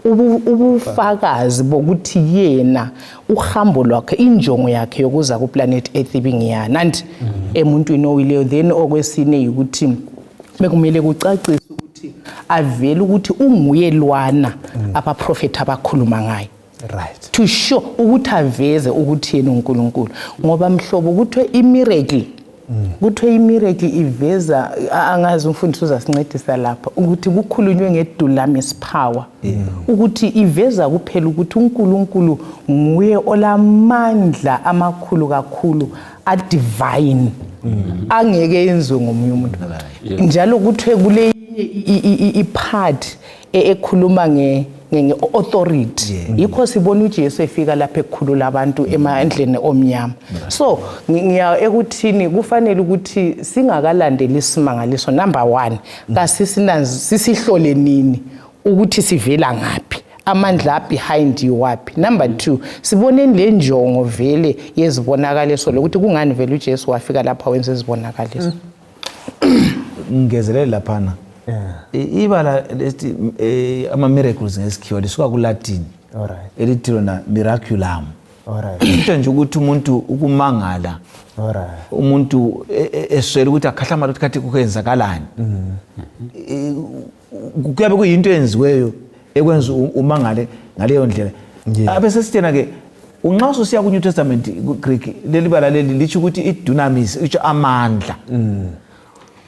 [SPEAKER 3] ubufakazi bokuthi yena uhambo lwakhe injongo yakhe yokuza ku planet Earth ibingiyana, and emuntwini owileyo. Then okwesine ukuthi bekumele kucacise ukuthi avele ukuthi unguye lwana abaprofeti abakhuluma ngaye.
[SPEAKER 1] Right.
[SPEAKER 3] To show ukuthi aveze ukuthi yena uNkulunkulu, ngoba mhlobo kuthiwe imiracle kuthiwe imiracle iveza, angazi umfundisi uzasincedisa lapha, ukuthi kukhulunywe ngedunamis power, ukuthi iveza kuphela ukuthi uNkulunkulu nguye olamandla amakhulu kakhulu a-divine, angeke yenziwe ngomunye umuntu. Njalo kuthiwe kule ipart ekhuluma nge-authority, yikho sibona uJesu efika lapha ekukhulula abantu emandleni omnyama. So ngiya ekuthini kufanele ukuthi singakalandeli isimangaliso, number 1 sisihlole nini ukuthi sivela ngaphi, amandla behind you wapi. Number 2 siboneni le njongo vele yezibonakaliso lokuthi kungani vele uJesu wafika lapha wenza izibonakaliso.
[SPEAKER 2] Ngezelela laphana. Ibala lesti ama miracles ngesikhiwa lisuka ku Latin.
[SPEAKER 1] Alright.
[SPEAKER 2] Elithi lona miraculum.
[SPEAKER 1] Alright.
[SPEAKER 2] Into nje ukuthi umuntu ukumangala.
[SPEAKER 1] Alright.
[SPEAKER 2] Umuntu eswele ukuthi akhahlama ukuthi kathi kuyenzakalani. Kuyabe kuyinto enziweyo ekwenza umangale ngaleyo ndlela. Abese sithena ke unxa usiya ku New Testament ku Greek leli bala leli lithi ukuthi idunamis utsho amandla.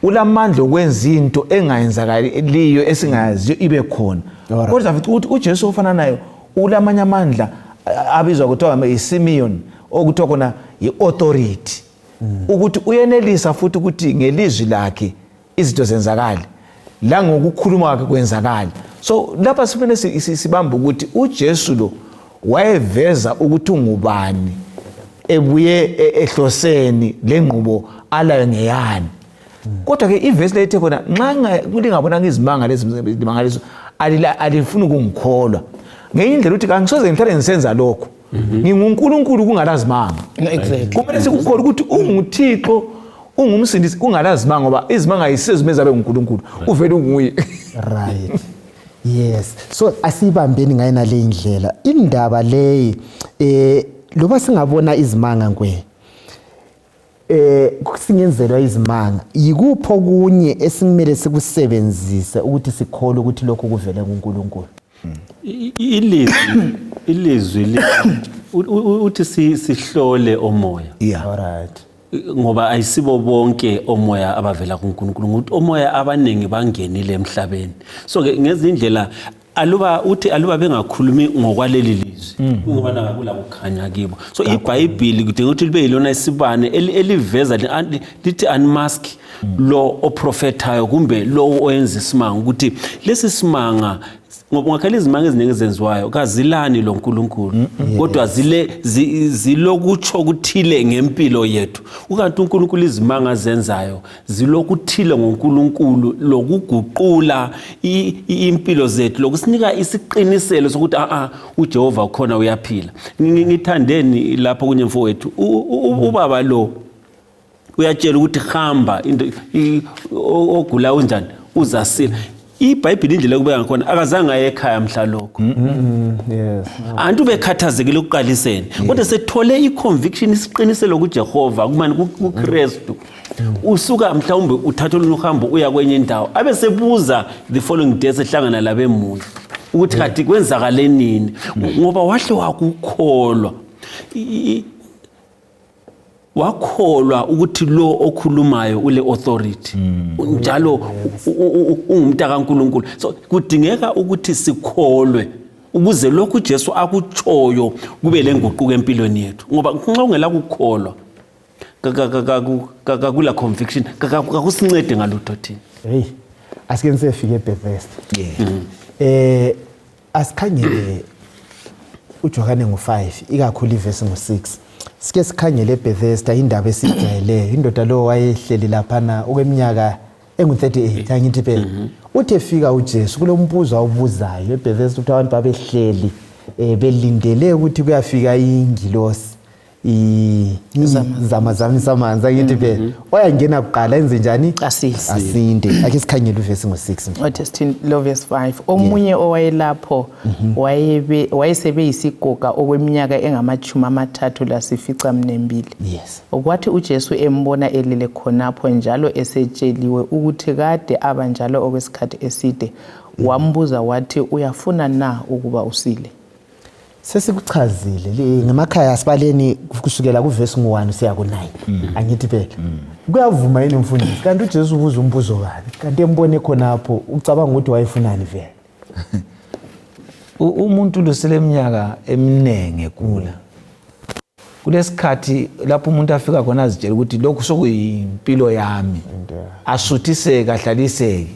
[SPEAKER 2] Ulamandla okwenza into engayenzakaliyo esingayaziyo ibe khona. Kodwa futhi uJesu ofana nayo ulamanye amandla abizwa kuthiwa iSimeon okuthiwa khona iauthority, ukuthi uyenelisa futhi ukuthi ngelizwi lakhe izinto zenzakala la ngokukhuluma kwakhe kwenzakala. So lapha sifune sibamba ukuthi uJesu lo wayeveza ukuthi ungubani, ebuye ehloseni lenqubo alayo ngeyani. Kodwa ke ivesi lethe khona nxa kulingabona ngizimanga lezimangaliso alifuna ukungikholwa ngenye indlela uthi kangisoze ngihlale ngisenza lokho, nginguNkulunkulu kungalazimanga.
[SPEAKER 3] Exactly.
[SPEAKER 2] Kumele sikukholwe ukuthi unguThixo, ungumsindisi kungalazimanga, ngoba izimanga ayisezimeza abe nguNkulunkulu, uvele unguye.
[SPEAKER 1] Right. Yes. So asibambeni ngayina le indlela indaba leyi loba singabona izimanga nkwe kusingenzelwa izimanga yikupho kunye esimele sikusebenzise ukuthi sikhole ukuthi lokho kuvela kuNkulunkulu.
[SPEAKER 4] ilizwi uthi sihlole omoya.
[SPEAKER 2] Yeah.
[SPEAKER 1] Alright.
[SPEAKER 4] Ngoba ayisibo bonke omoya abavela kuNkulunkulu, ngokuthi omoya abaningi bangenile emhlabeni. So ke ngezindlela aluba bengakhulumi ngokwaleli lizwi ngoba nakula kukhanya kibo. So iBhayibheli kudinga ukuthi libe yilona isibane eliveza lithi unmask lo oprofetayo kumbe lo oyenza isimanga, ukuthi lesi simanga ngoba ngakhala izimanga eziningi ezenziwayo kazilani lo nkulunkulu kodwa zilokutsho ukuthile ngempilo yethu. Ukanti uNkulunkulu izimanga zenzayo zilokuthile ngoNkulunkulu lokuguqula impilo zethu, lokusinika isiqiniselo sokuthi uJehova khona uyaphila. Ngithandeni lapho kunye mfowethu ubaba lo uyatshela ukuthi hamba into ogula unjani uzasila. iBhayibheli indlela kubeka ngakhona akazange aye ekhaya mhla lokho.
[SPEAKER 1] Yes.
[SPEAKER 4] Antu bekhathazekile ukuqaliseni kodwa sethole iconviction isiqiniselo kuJehova kumani kuKristu. Usuka mhlawumbe uthatha uhambo uya kwenye indawo abe sebuza the following day sehlangana labemuzi ukuthi kathi kwenzakale nini ngoba wahle wakukholwa. Wakholwa ukuthi lo okhulumayo ule authority njalo ungumntaka kaNkulunkulu. So kudingeka ukuthi sikholwe ukuze lokhu Jesu akutshoyo kube lenguquko empilweni yethu, ngoba nxa ungela kukholwa kula conviction kakusincede ngalutho thina.
[SPEAKER 1] Hey, asike nisefike eBethesda. Asikhangele uJohane ngo5 ikakhulu ivesi ngo6. Sike sikhangele eBethesda indaba esijayeleyo. Indoda lo wayehleli laphana okweminyaka engu38 angithi phela. Uthe fika uJesu kulombuzo awubuzayo eBethesda ukuthi abantu babehleli belindele ukuthi kuyafika ingilosi zama ngithi phela oyangena kuqala enze njani asinde ake sikhangele uverse ngo6
[SPEAKER 3] Othestin lo verse 5 omunye owayelapho wayesebe yisigoga okweminyaka engamachumi amathathu lasifica mnembili
[SPEAKER 1] yes
[SPEAKER 3] okwathi uJesu embona elile khonapho njalo esetsheliwe ukuthi kade abanjalo okwesikhathi eside wambuza wathi uyafuna na ukuba usile
[SPEAKER 1] sesikuchazile ngemakhaya sibaleni kusukela kuverse ngo1 siya ku9 angithi phela kuyavuma yini mfundisi kanti uJesu ubuza umbuzo kabi kanti embone khonapho ucabanga ukuthi wayefunani vele
[SPEAKER 2] umuntu lusele eminyaka eminenge kula kulesikhathi lapho umuntu afika khona azitshela ukuthi lokhu sokuyimpilo yami asuthiseke ahlaliseke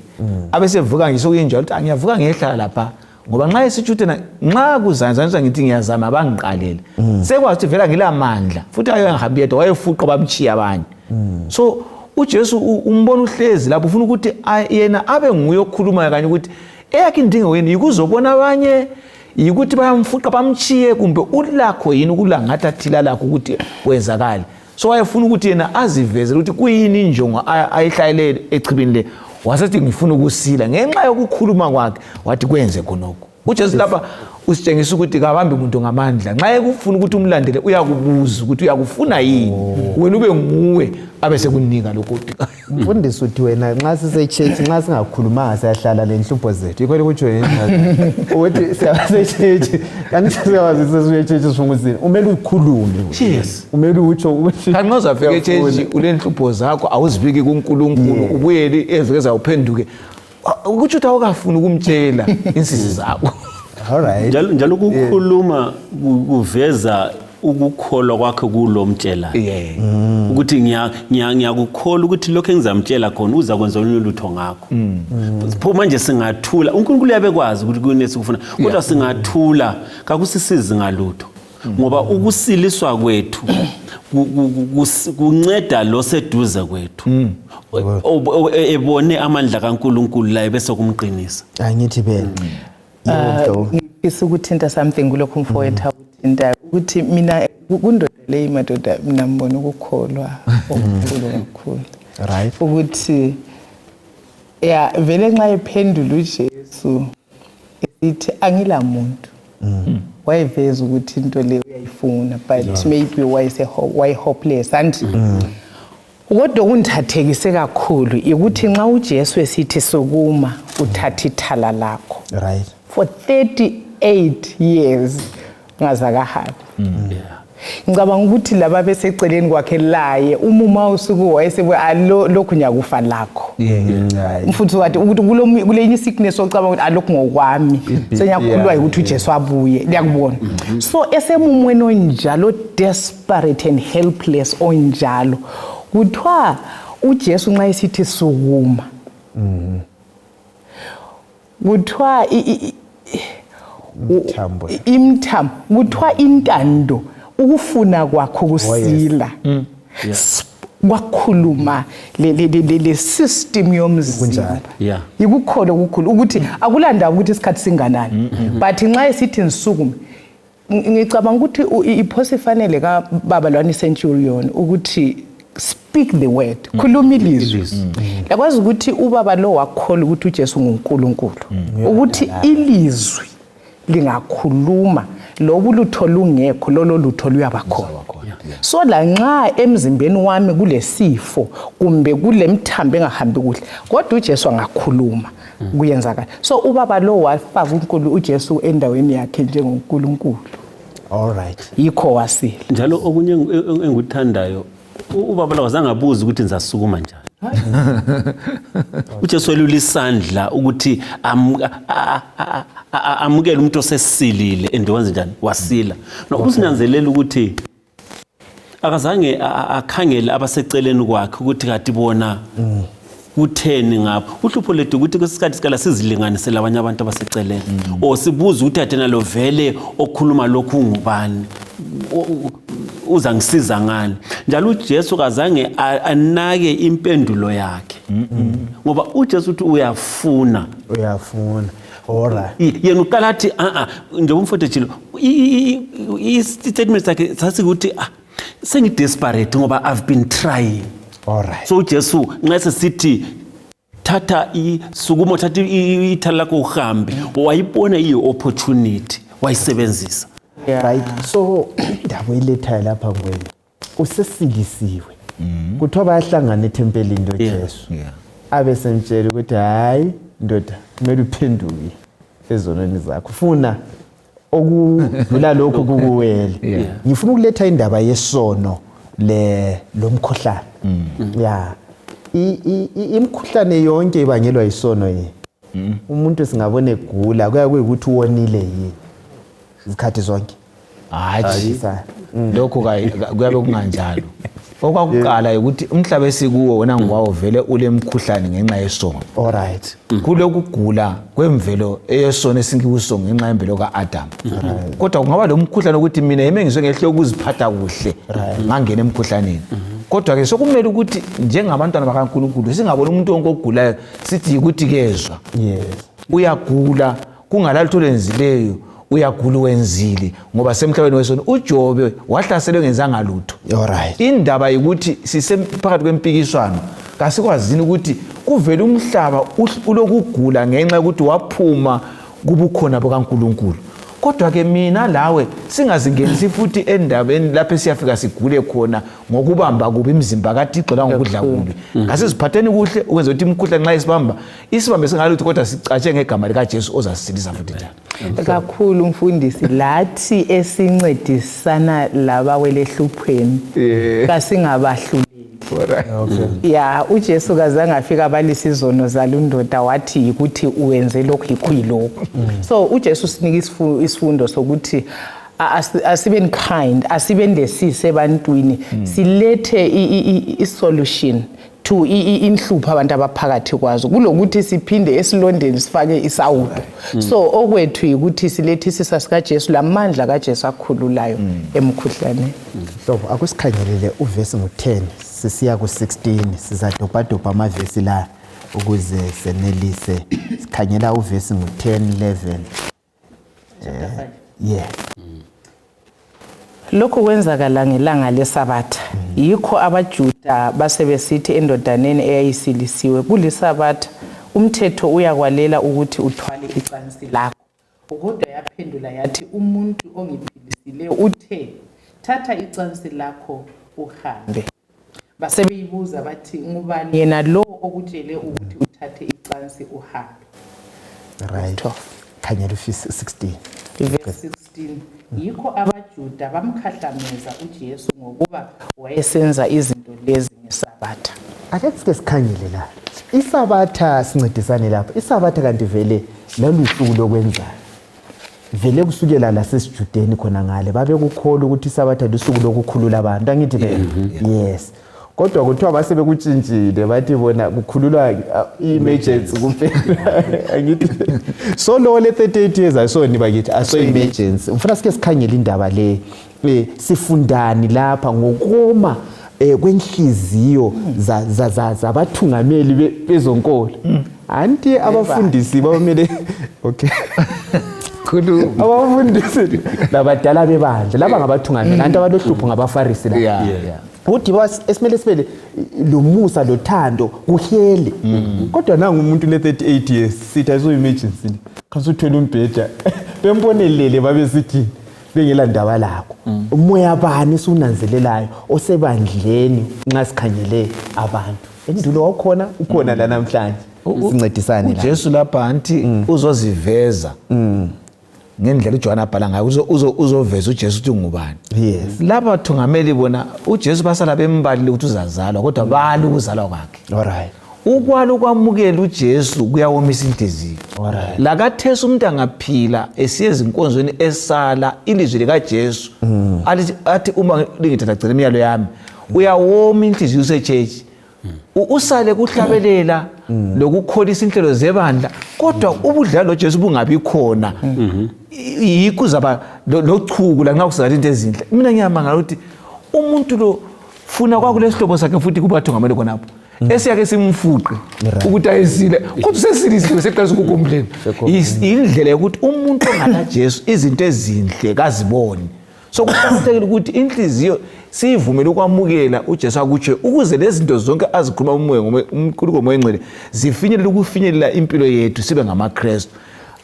[SPEAKER 2] abesevuka ngisokuyinjalo ukuthi angiyavuka ngehlala lapha ngoba nxa esithuthe nxa kuzanzanisa ngithi ngiyazama bangiqalele sekwathi vela ngilamandla futhi ayohambi yedwa wayefuqa bamchiya abanye so uJesu umbona uhlezi lapho ufuna ukuthi yena abe nguye okhuluma kanye ukuthi eyakhe indingo wena yikuzobona abanye yikuthi bayamfuqa bamchiye kumbe ulakho yini ukulangatha thila lakho ukuthi wenzakala so wayefuna ukuthi yena azivezele ukuthi kuyini injongo ayihlayele echibini le wasethi ngifuna ukusila ngenxa yokukhuluma kwakhe wathi kwenze khonokho uJesu lapha usitshengisa ukuthi kabambe umuntu ngamandla nxa ekufuna ukuthi umlandele uyakubuza ukuthi uyakufuna yini wena ube nguwe abese kunika lokho
[SPEAKER 1] mfundisi uthi wena nxa sisechurch nxa singakhulumanga siyahlala lenhlupho zethu ikho ukuthi wena uthi siyasechurch kanti siyawazi sesiyechurch sifunguzini umele ukhulume
[SPEAKER 2] yes
[SPEAKER 1] umele utsho ukuthi
[SPEAKER 2] kanti nxa uzafika echurch ulenhlupho zakho awuzibiki kuNkulunkulu ubuyele eveza uphenduke ukuthi awukafuni ukumtshela insisi zakho
[SPEAKER 1] alright
[SPEAKER 4] njalo ukukhuluma kuveza ukukholwa kwakhe kulo mtshela ukuthi ngiyakukholwa ukuthi lokho engizamtshela khona uza kwenza ulutho ngakho pho manje singathula uNkulunkulu uyabekwazi ukuthi kunesikufuna kodwa singathula kakusisizi ngalutho ngoba ukusiliswa kwethu kunceda lo seduze kwethu ebone amandla kaNkulunkulu la bese kumqinisa
[SPEAKER 1] angithi phela
[SPEAKER 3] ngifisa ukuthinta something kulokho mfowethu uthinta ukuthi mina kundoda le madoda mina mbona ukukholwa okukhulu kakhulu
[SPEAKER 1] right
[SPEAKER 3] ukuthi vele nxa ephendula uJesu ethi angila muntu wayeveza ukuthi into le uyayifuna but maybe why hopeless and kodwa kundhathekise kakhulu ukuthi nxa uJesu esithi sokuma uthatha ithala lakho
[SPEAKER 1] right
[SPEAKER 3] for 38 years ngazakahabi ngicabanga ukuthi laba beseceleni kwakhe laye umuma usuku wayesebe lokhu nyakufa lakho mfuthu wathi ukuthi kulenye sickness ocabanga ukuthi alokhu ngokwami senyakhulwa ukuthi uJesu abuye liyakubona so esemumweni onjalo desperate and helpless onjalo kuthiwa uJesu nxa esithi sukuma kuthiwa imthambo kuthiwa intando ukufuna kwakho kusila kwakhuluma le system yomzimba ikukholwa ukukhulu ukuthi akulanda ukuthi isikhathi singanani but nxa esithi nisukume ngicabanga ukuthi iphosifanele kaBaba lwani Centurion ukuthi speak the word khuluma ilizwi yakwazi ukuthi ubaba lo wakholwa ukuthi uJesu nguNkulunkulu ukuthi ilizwi lingakhuluma lobu lutho lungekho lolo lutho luyabakhona so la nxa emzimbeni wami kulesifo kumbe kulemthambo engahambi kuhle kodwa uJesu angakhuluma kuyenzakala so ubaba lo wafaka uNkulunkulu uJesu endaweni yakhe njengoNkulunkulu
[SPEAKER 1] alright
[SPEAKER 3] yikho wasila
[SPEAKER 4] njalo okunye engikuthandayo ubaba lo azangabuza ukuthi nizasukuma njani uJesu welula isandla ukuthi amukele umuntu osesilile endiwenze njani wasila nokusinyanzelela ukuthi akazange akhangele abaseceleni kwakhe ukuthi kati bona kutheni ngapho uhlupho lethu ukuthi kwesikhathi sikala sizilinganisela abanye abantu abaseceleni sibuza ukuthi athena lo vele okhuluma lokhu ngubani uza ngisiza ngani njalo uJesu kazange anake impendulo yakhe ngoba uJesu uthi uyafuna
[SPEAKER 1] Alright.
[SPEAKER 4] yena uqala athi njengoba umfowethu etshilo i-statement sakhe sasikuthi sengi-desperate ngoba I've been trying.
[SPEAKER 1] Alright.
[SPEAKER 4] So uJesu nxa sesithi thatha isukuma thatha ithala lakho uhambe wayibona i-opportunity wayisebenzisa.
[SPEAKER 1] Right. So indaba ilethayo lapha kwena usesilisiwe. Kuthiwa bayahlangana ethempelini loJesu. Abe semtshela ukuthi hayi ndoda kumele uphenduke ezonweni zakho. Funa okudlula lokho kukuwele. Ngifuna ukuletha indaba yesono lomkhuhlane. Imkhuhlane yonke ibangelwa yisono yini. Umuntu singabona egula kuya kuyikuthi uwonile yini. Izikhathi zonke.
[SPEAKER 2] Hayi lokho kuyabe kunganjalo. Okwakuqala ukuthi umhlaba esikuwo wona ngwawo vele ule mkhuhlane ngenxa yesono.
[SPEAKER 1] Alright.
[SPEAKER 2] Kulokugula kwemvelo eyesono esingikuso ngenxa yemvelo kaAdam. Kodwa kungaba lo mkhuhlane ukuthi mina yime ngizwe ngehle ukuziphatha kuhle ngangena emkhuhlaneni. Kodwa ke sokumele ukuthi njengabantwana bakaNkulunkulu singabona umuntu wonke ogulayo sithi ukuthi kezwa.
[SPEAKER 1] Yes.
[SPEAKER 2] Uyagula kungalalutho lenzileyo uyagula wenzile ngoba semhlabeni wesono uJobe wahlaselwe ngenzanga lutho.
[SPEAKER 1] Alright.
[SPEAKER 2] Indaba ukuthi sisephakathi kwempikiswano kasikwazini ukuthi kuvela umhlaba ulokugula ngenxa ukuthi waphuma kubukhona bakaNkulunkulu. Kodwa ke mina lawe singazingenisi futhi endabeni lapho siyafika sigule khona ngokubamba kubi imizimba kaThixo la ngokudla kubi. Ngasiziphatheni kuhle ukwenza ukuthi imikhuhlane nxa isibambe singalutho kodwa sicatshe ngegama lika Jesu ozasilisa futhi njalo.
[SPEAKER 3] Kakhulu umfundisi lathi esincedisana labawele hluphweni kasingabahluleli. Ya uJesu kazange afika abalisa izono zalundoda wathi ukuthi uwenze lokho yikuyilokho. So uJesu sinika isifundo sokuthi asibeni kind, asibeni lesise ebantwini, silethe i-solution to inhlupho abantu abaphakathi kwazo kulokuthi siphinde esilondeni sifake isawudo. So okwethu ukuthi silethe isisa sika Jesu lamandla kaJesu akhululayo emkhuhlaneni.
[SPEAKER 1] So akusikhangelele uverse ngo-10 sisiya ku-16 sizadobhadobha amavesi la ukuze senelise sikhangela uverse ngo-10 11. Yeah.
[SPEAKER 3] Lokho kwenzakala ngelanga leSabatha. Yikho abaJuda basebesithi endodaneni eyayisilisiwe kuliSabatha umthetho uyakwalela ukuthi uthwale icansi lakho. Kodwa yaphendula yathi umuntu ongiphilisile uthe thatha icansi lakho uhambe. Basebeyibuza bathi ngubani yena lo okutshele ukuthi uthathe icansi uhambe.
[SPEAKER 1] Right. Khangela uverse 16.
[SPEAKER 3] Verse 16. Yikho abaJuda bamkhahlameza uJesu ngokuba wayesenza izinto lezi ngeSabatha.
[SPEAKER 1] Ake sike sikhangele la. ISabatha sincedisane lapha. ISabatha kanti vele lalusuku lokwenzayo. Vele kusukela la sesijudeni khona ngale babe kukholwa ukuthi iSabatha lusuku lokukhulula abantu. Angithi yes. Kodwa kuthiwa base bekutshintshile bathi bona kukhululwa i-emergency kuphela. Angithi so lo le 38 years asoni bakithi aso emergency. Ufuna sike sikhangela indaba le sifundani lapha ngokoma kwenhliziyo zabathungameli bezonkolo. Anti abafundisi bawumele okay. Abafundisi labadala bebandla laba ngabathungameli anti abalohlupho ngabafarisi la. Uthi esimele sibele lo musa lo thando kuhele. Kodwa nanga umuntu le 38 years sithi ayiso emergency kasuthwele umbheda bembonelele babe sithi bengela ndaba lakho. Umoya bani sunanzelelayo osebandleni nxa sikhangele abantu. Endulo wakhona ukhona la namhlanje sincedisane la.
[SPEAKER 2] uJesu lapha anti uzoziveza. Ngendlela uJohn abhala ngayo uzoveza uJesu uthi ngubani.
[SPEAKER 1] Yes.
[SPEAKER 2] Laba bathungameli bona uJesu basala bembalile ukuthi uzazalwa kodwa bali ukuzalwa kwakhe.
[SPEAKER 1] Alright.
[SPEAKER 2] Ukwala ukwamukela uJesu kuyawomisa inhliziyo.
[SPEAKER 1] Alright.
[SPEAKER 2] Lakathesa umuntu angaphila esiyeza inkonzweni esala ilizwi likaJesu athi uma lingithatha gcina imiyalo yami uyawoma inhliziyo useChurch. Usale kuhlabelela lokukholisa inhlelo zebandla kodwa ubudlalo loJesu bungabi khona. Yikho zaba lochuku la nxa kusathi into ezinhle. Mina ngiyamangala ukuthi umuntu lo funa kwakule sihlobo sakhe futhi kubathungameli khonapho. esiyake simfuqe ukuthi ayesile kodwa sesilisiwe seqala ukukomplain indlela yokuthi umuntu ongana Jesu izinto ezinhle kazibone so kufanele ukuthi inhliziyo sivumele ukwamukela uJesu akutshe ukuze lezi zinto zonke azikhuluma umoya uNkulunkulu moyengcwele zifinyelela ukufinyelela impilo yethu sibe ngamaKristu.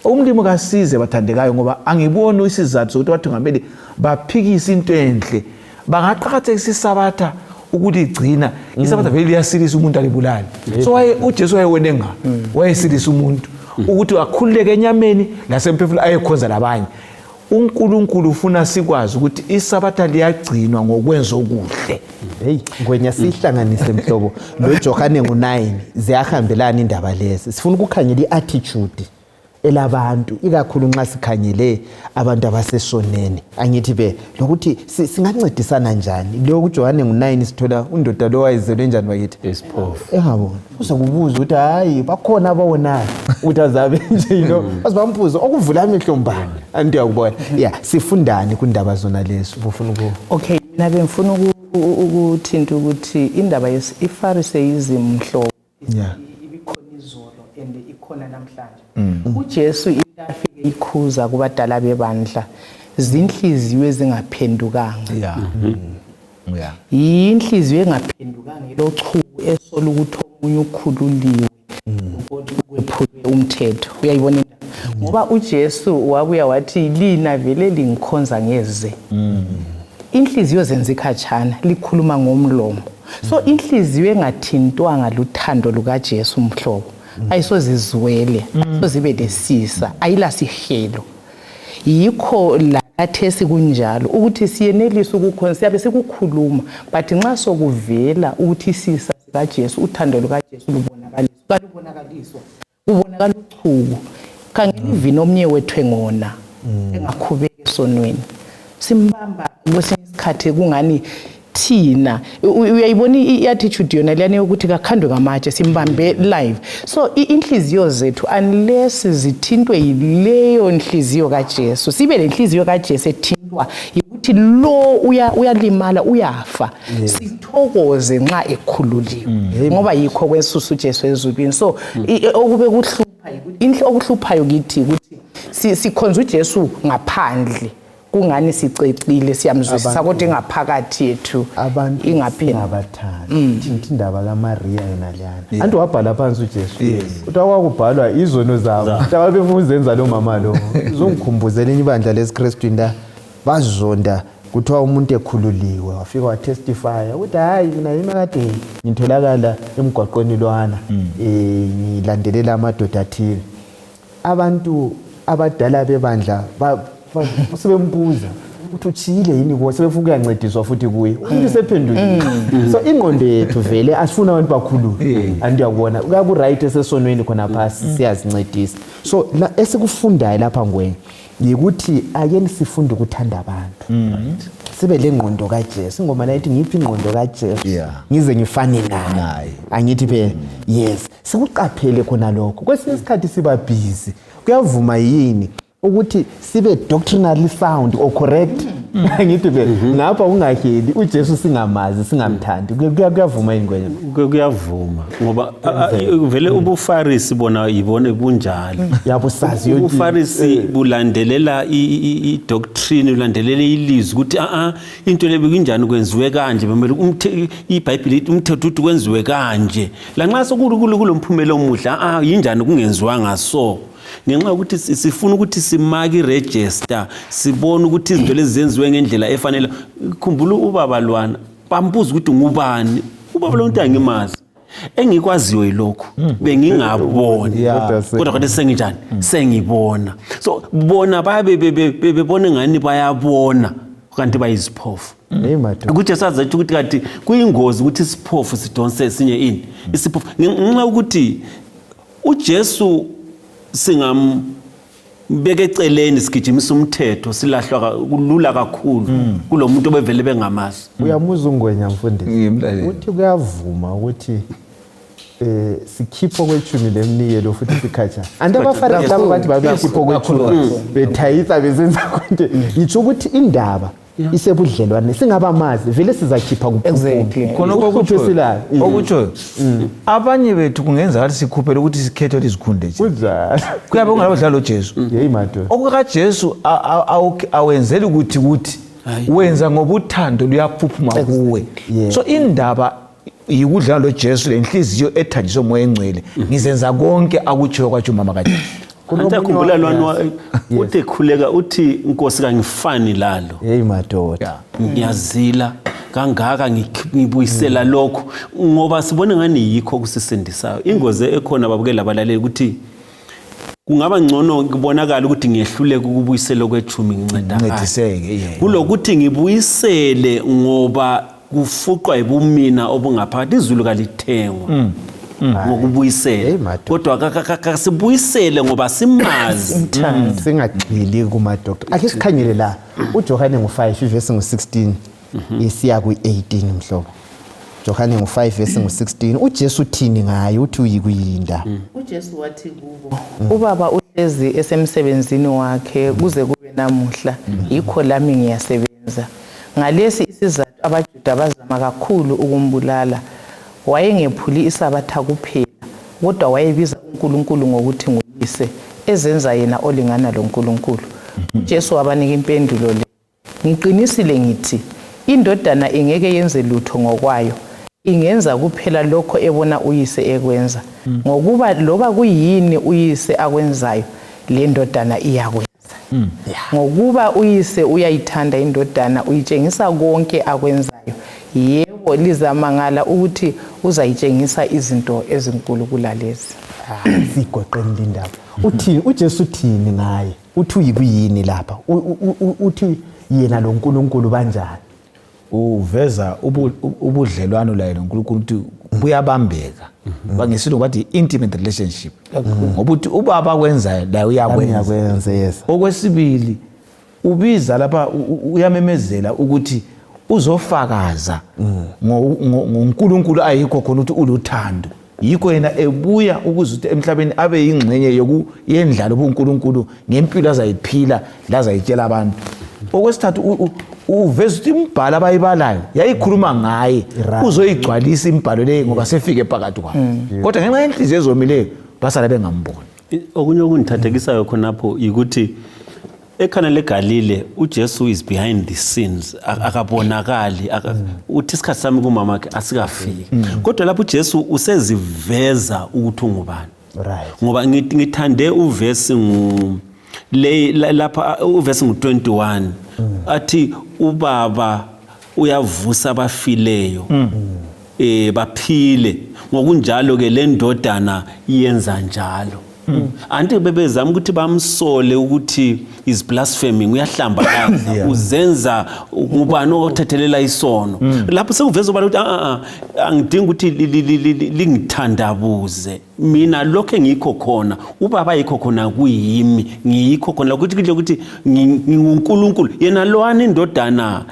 [SPEAKER 2] Umlimo kasize bathandekayo ngoba angiboni isizathu sokuthi bathu ngameli baphikisa into enhle bangaqhakathekisa isabatha ukuthi igcina isabatha vele liyasilisa umuntu alibulali so uJesu wayewene nga wayesilisa umuntu ukuthi akhululeke enyameni nasemphefumulweni ayekhonza labanye. uNkulunkulu ufuna sikwazi ukuthi isabatha liyagcinwa ngokwenza okuhle.
[SPEAKER 1] Hey, ngwenya sihlanganise mhlobo lo Johane ngo9 ziyahambelana indaba lezi. Sifuna ukukhangela iattitude elabantu ikakhulu nxa sikhangele abantu abasesonene. Angithi be lokuthi singancedisana njani. Lo kuJohane ngo9 sithola undoda lo wayezelwe njani bakithi?
[SPEAKER 4] Esiphofu.
[SPEAKER 1] Ehabo. Uzakubuza ukuthi hayi bakhona abawonayo ukuthi azabe nje azibambuzo okuvula amehlo mbani. Andiyakubona. Yeah, sifundani kundaba zona lezo. Ufuna uku
[SPEAKER 3] Okay, mina bengifuna ukuthinta ukuthi indaba iFariseism mhlobo.
[SPEAKER 1] Yeah.
[SPEAKER 3] Ibikhona izolo and ikhona namhlanje. uJesu afike ikhuza kubadala bebandla zinhliziyo ezingaphendukanga.
[SPEAKER 2] Yeah. Yeah.
[SPEAKER 3] Inhliziyo engaphendukanga lochuku esola ukuthi omunye ukhululiwe ukuthi kwephulwe umthetho. Uyayibona indaba ngoba uJesu wabuya wathi lina vele lingikhonza ngeze. Inhliziyo zenza ikhatshana likhuluma ngomlomo. So inhliziyo engathintwanga luthando lukaJesu umhlobo ayisozizwele sozibe lesisa ayilasihelo. Yikho la kathesi kunjalo ukuthi siyenelisa ukukhonza siyabe sikukhuluma but nxa sokuvela ukuthi isisa sikaJesu uthando lukaJesu lubonakaliswa kubonakala uchuku khangela ivini omnye wethu engona engakhubeki esonweni simbamba kwesinye isikhathi kungani thina uyayibona iattitude yona leyane ukuthi kakhandwe ngamatshe simbambe live. So inhliziyo zethu unless zithintwe yileyo nhliziyo kaJesu sibe lenhliziyo kaJesu ethintwa ukuthi lo uyalimala uyafa sithokoze nxa ekhululiwe ngoba yikho kwesusu uJesu ezulwini. So okube kuhlupha okuhluphayo kithi ukuthi sikhonza uJesu ngaphandle kungani sicecile siyamzwisisa kodwa engaphakathi yethu
[SPEAKER 1] abantu ingabathanda thithi indaba kaMaria yona leyana anti wabhala phansi uJesu uthi akwakubhalwa izono zabo abafuna uzenza lo mama lo uzongikhumbuzela ibandla lesiKristu inda bazonda kuthiwa umuntu ekhululiwe wafika watestify ukuthi hayi mina yimi kade ngitholakala emgwaqweni lwana ngilandelela amadoda athile. Abantu abadala bebandla sebembuza ukuthi uchile yini kuwe sebefuna ukuyancediswa futhi kuye umuntu sephendukile. So ingqondo yethu vele asifuna abantu bakhulule andiyakubona kuyaku right esesonweni khona phasi siyazincedisa. So la esikufundayo lapha ngwenye yikuthi akeni sifunde ukuthanda abantu sibe lengqondo kaJesu ngoma nayithi ngiphi ingqondo kaJesu ngize ngifane naye angithi phela yes sikuqaphele khona lokho kwesinye isikhathi siba busy kuyavuma yini ukuthi sibe doctrinally sound or correct ngithi phela ngapha ungaheli uJesu singamazi singamthandi kuyavuma ingwenye
[SPEAKER 4] kuyavuma ngoba vele ubufarisi bona yibone bunjalo
[SPEAKER 1] yabo sazi
[SPEAKER 4] ubufarisi bulandelela idoctrine ulandelela ilizwi ukuthi into lebe kunjani kwenziwe kanje bemele iBhayibheli umthetho uthi kwenziwe kanje la nxa sokulo mphumela omuhle yinjani kungenziwa ngaso ngenxa ukuthi sifuna ukuthi simake iregister sibone ukuthi izinto lezi zenziwe ngendlela efanele. Khumbula ubaba lwana bambuza ukuthi ngubani ubaba lo nto angimazi engikwaziyo yilokho bengingaboni kodwa kodwa senginjani sengibona. So bona bebone ngani bayabona kanti bayiziphofu ukuthi sazi ukuthi kanti kuyingozi ukuthi isiphofu sidonse esinye ini isiphofu ngenxa ukuthi uJesu singambeke eceleni sigijimisa umthetho silahlwa kulula kakhulu kulomuntu obevele bengamazi.
[SPEAKER 1] Uyamuza ungwenya mfundisi uthi kuyavuma ukuthi sikhipho kwechumi lemnikelo futhi sikhatsha andabafarisi labo bathi bayakhipho kwechumi bethayisa besenza konke ngitsho ukuthi indaba isebudlelwane singabamazi vele sizakhipha
[SPEAKER 3] Exactly.
[SPEAKER 2] khona okutshoyo abanye bethu kungenzeka sikhuphele ukuthi sikhethe izikhunde nje kuyabe kungalabadlala lo Jesu
[SPEAKER 1] yeyi madoda
[SPEAKER 2] okukaJesu awenzeli ukuthi wenza ngoba uthando luyaphuphuma kuwe so indaba yikudlala lo Jesu lenhliziyo ethanjiswe moya engcwele ngizenza konke akutshoyo kwathi umama kaJesu
[SPEAKER 4] Antakhumbula lwana uthi ekhuleka uthi inkosi kangifani lalo.
[SPEAKER 1] Hey madoda.
[SPEAKER 4] Ngiyazila kangaka ngibuyisela lokho ngoba sibone ngani yikho kusisendisayo. Ingoze ekhona babukela abalaleli ukuthi kungaba ngcono kubonakala ukuthi ngiyehluleke ukubuyisela kwethumi
[SPEAKER 2] ngincediseke
[SPEAKER 4] kulokuthi ngibuyisele ngoba kufuqwa ibumina obungaphakathi izulu kalithengwa. Ngokubuyisela kodwa akasibuyisele ngoba simazi
[SPEAKER 1] singagxili kuma doctor ake sikhanyele la uJohane ngo5 verse ngo16 isiya ku18 mhlobo Johane ngo5 verse ngo16 uJesu uthini ngaye uthi uyikuyinda
[SPEAKER 3] uJesu wathi kubo ubaba uhlezi esemsebenzini wakhe kuze kube namuhla yikho lami ngiyasebenza ngalesi isizathu abaJuda bazama kakhulu ukumbulala wayengephuli isabatha kuphela kodwa wayebiza uNkulunkulu ngokuthi nguyise ezenza yena olingana loNkulunkulu uJesu wabanika impendulo le ngiqinisile ngithi indodana ingeke yenze lutho ngokwayo ingenza kuphela lokho ebona uyise ekwenza ngokuba loba kuyini uyise akwenzayo le ndodana iyakwenza ngokuba uyise uyayithanda indodana uyitshengisa konke akwenzayo yebo lizamangala ukuthi uzayitshengisa izinto ezinkulu kulalezi
[SPEAKER 1] sigoqeni indaba uthi uJesu uthini ngaye uthi uyikuyini lapha uthi yena lo nkulunkulu banjani
[SPEAKER 2] uveza ubudlelwano la noNkulunkulu ukuthi buyabambeka bangesilo bathi intimate relationship ngoba uthi ubaba kwenzayo la uyakwenza
[SPEAKER 1] yes
[SPEAKER 2] okwesibili ubiza lapha uyamemezela ukuthi uzofakaza ngoNkulunkulu ayikho khona ukuthi uluthando yikho yena ebuya ukuzuthi emhlabeni abe yingxenye yendlalo uNkulunkulu ngempilo azayiphila lazayitshela abantu okwesithathu uveza ukuthi imbhalo abayibalayo yayikhuluma ngaye uzoyigcwalisa imbhalo le ngoba sefike phakathi kwabo kodwa ngenxa yenhliziyo ezomileyo basala bengamboni
[SPEAKER 4] okunye okungithathekisayo khonapho ukuthi ekhana leGalile uJesu is behind the scenes akabonakali uthi isikhathi sami kumama wakhe asikafiki kodwa lapho uJesu useziveza ukuthi ungubani
[SPEAKER 1] right
[SPEAKER 4] ngoba ngithande uverse lapha uverse ngo21 athi ubaba uyavusa abafileyo baphile ngokunjalo ke le ndodana iyenza njalo anti bebezama ukuthi bamsole ukuthi is blaspheming uyahlamba uzenza ubani othethelela isono lapho sekuveza ubani ukuthi angidingi ukuthi lingithandabuze mina lokho engikho khona ubaba yikho khona kuyimi ngikho khona ukuthi nginguNkulunkulu yena lowana indodana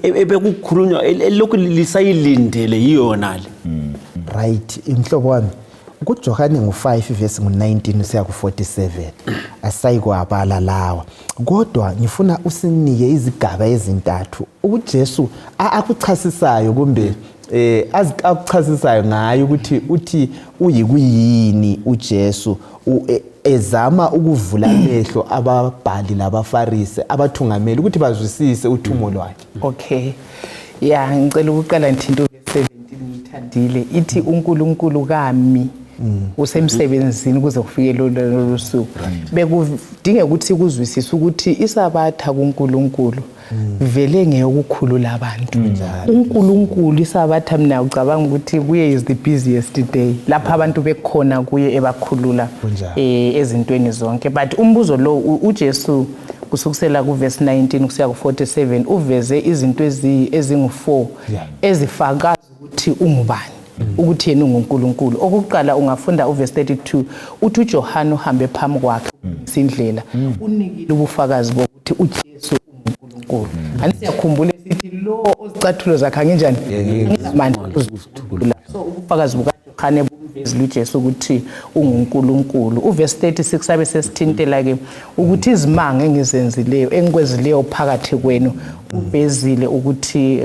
[SPEAKER 4] ebekukhulunywa lokho lisayilindele yiyona le
[SPEAKER 1] right imhlobo wami kuJohane ngo5 verse ngo19 siya ku47 asayikwabala lawa kodwa ngifuna usinike izigaba ezintathu uJesu akuchasisayo kumbe akuchasisayo ngayo ukuthi uthi uyikuyini uJesu ezama ukuvula amehlo ababhali labafarisi abathungameli ukuthi bazwisise uthumo lwakhe
[SPEAKER 3] okay ya ngicela ukuqala nthinto ke17 ngithandile ithi uNkulunkulu kami usemsebenzini kuze kufike lo suku bekudinge ukuthi kuzwisise ukuthi isabatha kuNkulunkulu vele ngeyokukhulula abantu uNkulunkulu isabatha mina ucabanga ukuthi kuye is the busiest day lapha abantu bekhona kuye ebakhulula ezintweni zonke but umbuzo lo uJesu kusukusela ku verse 19 kusiya ku 47 uveze izinto ezingu4 ezifakaza ukuthi ungubani ukuthi yena unguNkulunkulu okuqala ungafunda uverse 32 uthi uJohane uhambe phambi kwakhe indlela unikile ubufakazi bokuthi uJesu unguNkulunkulu aniyakhumbula sithi lo ozicathulo zakhe angenjani ngamanje uzithula so ubufakazi bukaJohane uvezile uJesu ukuthi unguNkulunkulu. Uverse 36 sabe sesithintela ke ukuthi izimanga engizenzileyo engikwezileyo phakathi kwenu uvezile ukuthi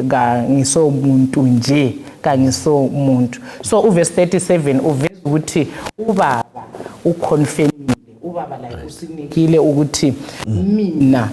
[SPEAKER 3] ngisomuntu nje kangisomuntu. So uverse 37 uveza ukuthi ubaba uconfirmile, ubaba la usinikile ukuthi mina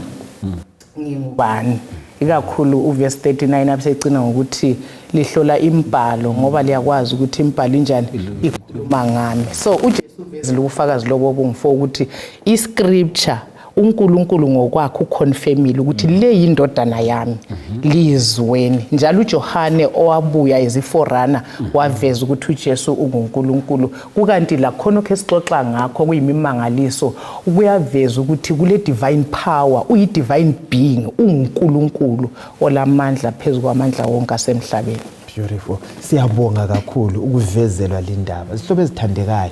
[SPEAKER 3] ngingubani. Ikakhulu uverse 39 abesegcina ngokuthi lihlola imbhalo ngoba liyakwazi ukuthi imbhalo injani ikhuluma ngami. So uJesu uvezile ubufakazi lobo bungifo ukuthi iscripture uNkulunkulu ngokwakhe uconfirmile ukuthi le yindodana yami lizweni. Njalo uJohane owabuya eziforana waveza ukuthi uJesu unguNkulunkulu. Kukanti la khona ke sixoxa ngakho kuyimimangaliso ukuyaveza ukuthi kule divine power uyi divine being unguNkulunkulu olamandla phezulu kwamandla wonke asemhlabeni.
[SPEAKER 1] Beautiful. Siyabonga kakhulu ukuvezelwa lindaba. Isihlobo ezithandekayo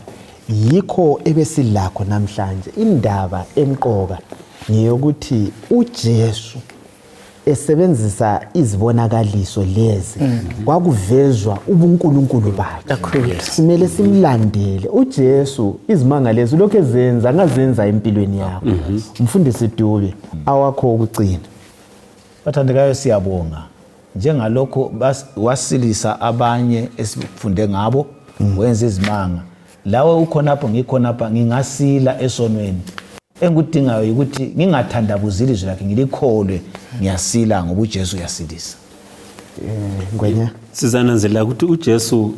[SPEAKER 1] yikho ebesilakho namhlanje indaba emqoka ngiyokuthi uJesu esebenzisa izibonakaliso lezi kwakuvezwa ubuNkulunkulu bakhe. Simele simlandele uJesu izimangaliso lokho ezenza angazenza empilweni yakho. Umfundisi Dube awakho ukucina.
[SPEAKER 2] Bathandekayo siyabonga njengalokho wasilisa abanye esifunde ngabo wenza izimanga. Lawe ukhonapho ngikhonapha ngingasila esonweni. Engikudingayo ukuthi ngingathandabuzili izwi lakhe ngilikholwe ngiyasila ngoba uJesu uyasilisa.
[SPEAKER 1] Ngwenya
[SPEAKER 4] sizananzela ukuthi uJesu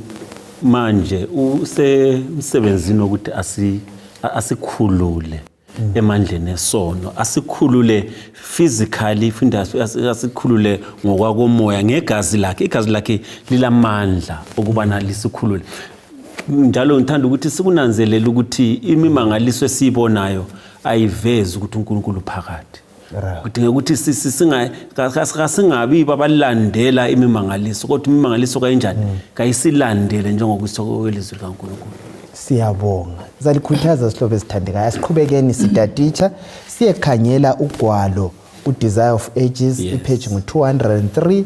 [SPEAKER 4] manje usemsebenzini ukuthi asikhulule emandleni esono, asikhulule physically futhi asikhulule ngokwakomoya ngegazi lakhe. Igazi lakhe lilamandla ukubana lisikhulule. Njalo ngithanda ukuthi sikunanzelela ukuthi imimangaliso esibonayo ayivezi ukuthi uNkulunkulu phakathi. Kudinga ukuthi singabi babalandela imimangaliso kodwa imimangaliso kanjani kayisilandele njengokusokwelizwi kaNkulunkulu.
[SPEAKER 1] Siyabonga. Zalikhuthaza sihlobo esithandekayo. Asiqhubekeni sitatitsha siyekhangela ugwalo uDesire of Ages ipage ngu203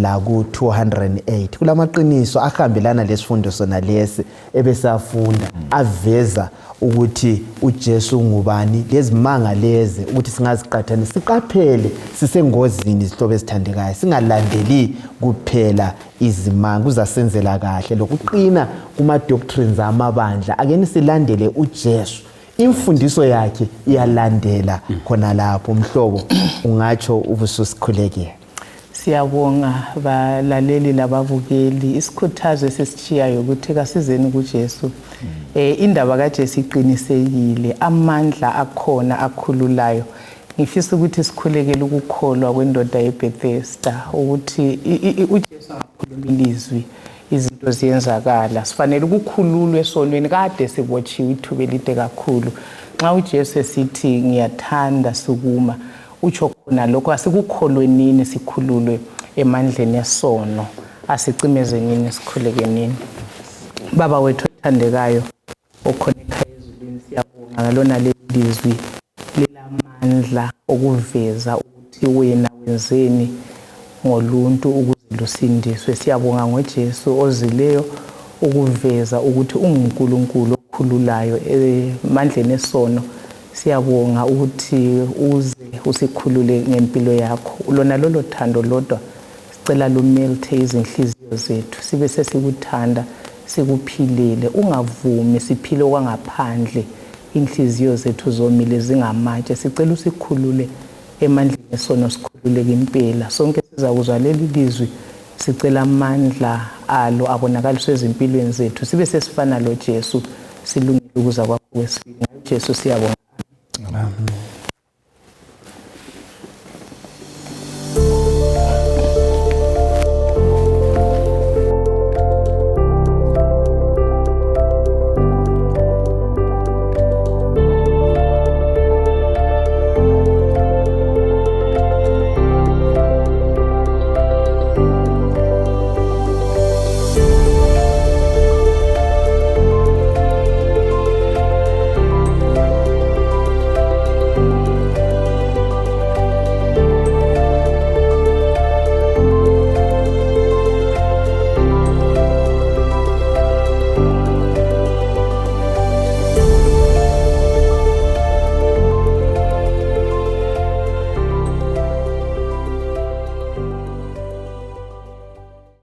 [SPEAKER 1] la ku208. Kulamaqiniso ahambelana lesifundo sona lesi ebesafunda aveza ukuthi uJesu ngubani, lezimanga lezi ukuthi singaziqhathanisa siqaphele sisengozini isihlobo esithandekayo singalandeli kuphela izimanga kuzasenzela kahle lokuqina kuma doctrines amabandla akeni silandele uJesu. Imfundiso yakhe iyalandela khona lapho umhlobo ungatsho ubususikhulekela.
[SPEAKER 3] Siyabonga balaleli lababukeli isikhuthazo sesitshiyayo ukuthi kasizeni kuJesu. Indaba kaJesu iqinisekile, amandla akhona akhululayo. Ngifisa ukuthi sikhulekele ukukholwa kwendoda yeBethesda ukuthi uJesu angakhuluma ilizwi izinto ziyenzakala. Sifanele ukukhululwa esonweni kade sibotshiwe ithuba elide kakhulu. Nxa uJesu esithi ngiyathanda sukuma utsho khona lokho asikukholwenini sikhululwe emandleni esono asicimezenini sikhulekenini. Baba wethu othandekayo okhona ekhaya ezulwini siyabonga ngalona lelizwi lelamandla okuveza ukuthi wena wenzeni ngoluntu ukuze lusindiswe. Siyabonga ngoJesu ozileyo ukuveza ukuthi unguNkulunkulu okhululayo emandleni esono. Siyabonga ukuthi uze usikhulule ngempilo yakho. Lona lolo thando lodwa sicela lumelte izinhliziyo zethu sibe sesikuthanda sikuphilile. Ungavumi siphile okwangaphandle inhliziyo zethu zomile zingamatshe. Sicela usikhulule emandleni esono sikhululeke impela. Sonke sizakuzwa leli lizwi sicela amandla alo abonakaliswe ezimpilweni zethu sibe sesifana lo Jesu silungile ukuza kwakho kwesibili. Jesu siyabonga.
[SPEAKER 1] Amen.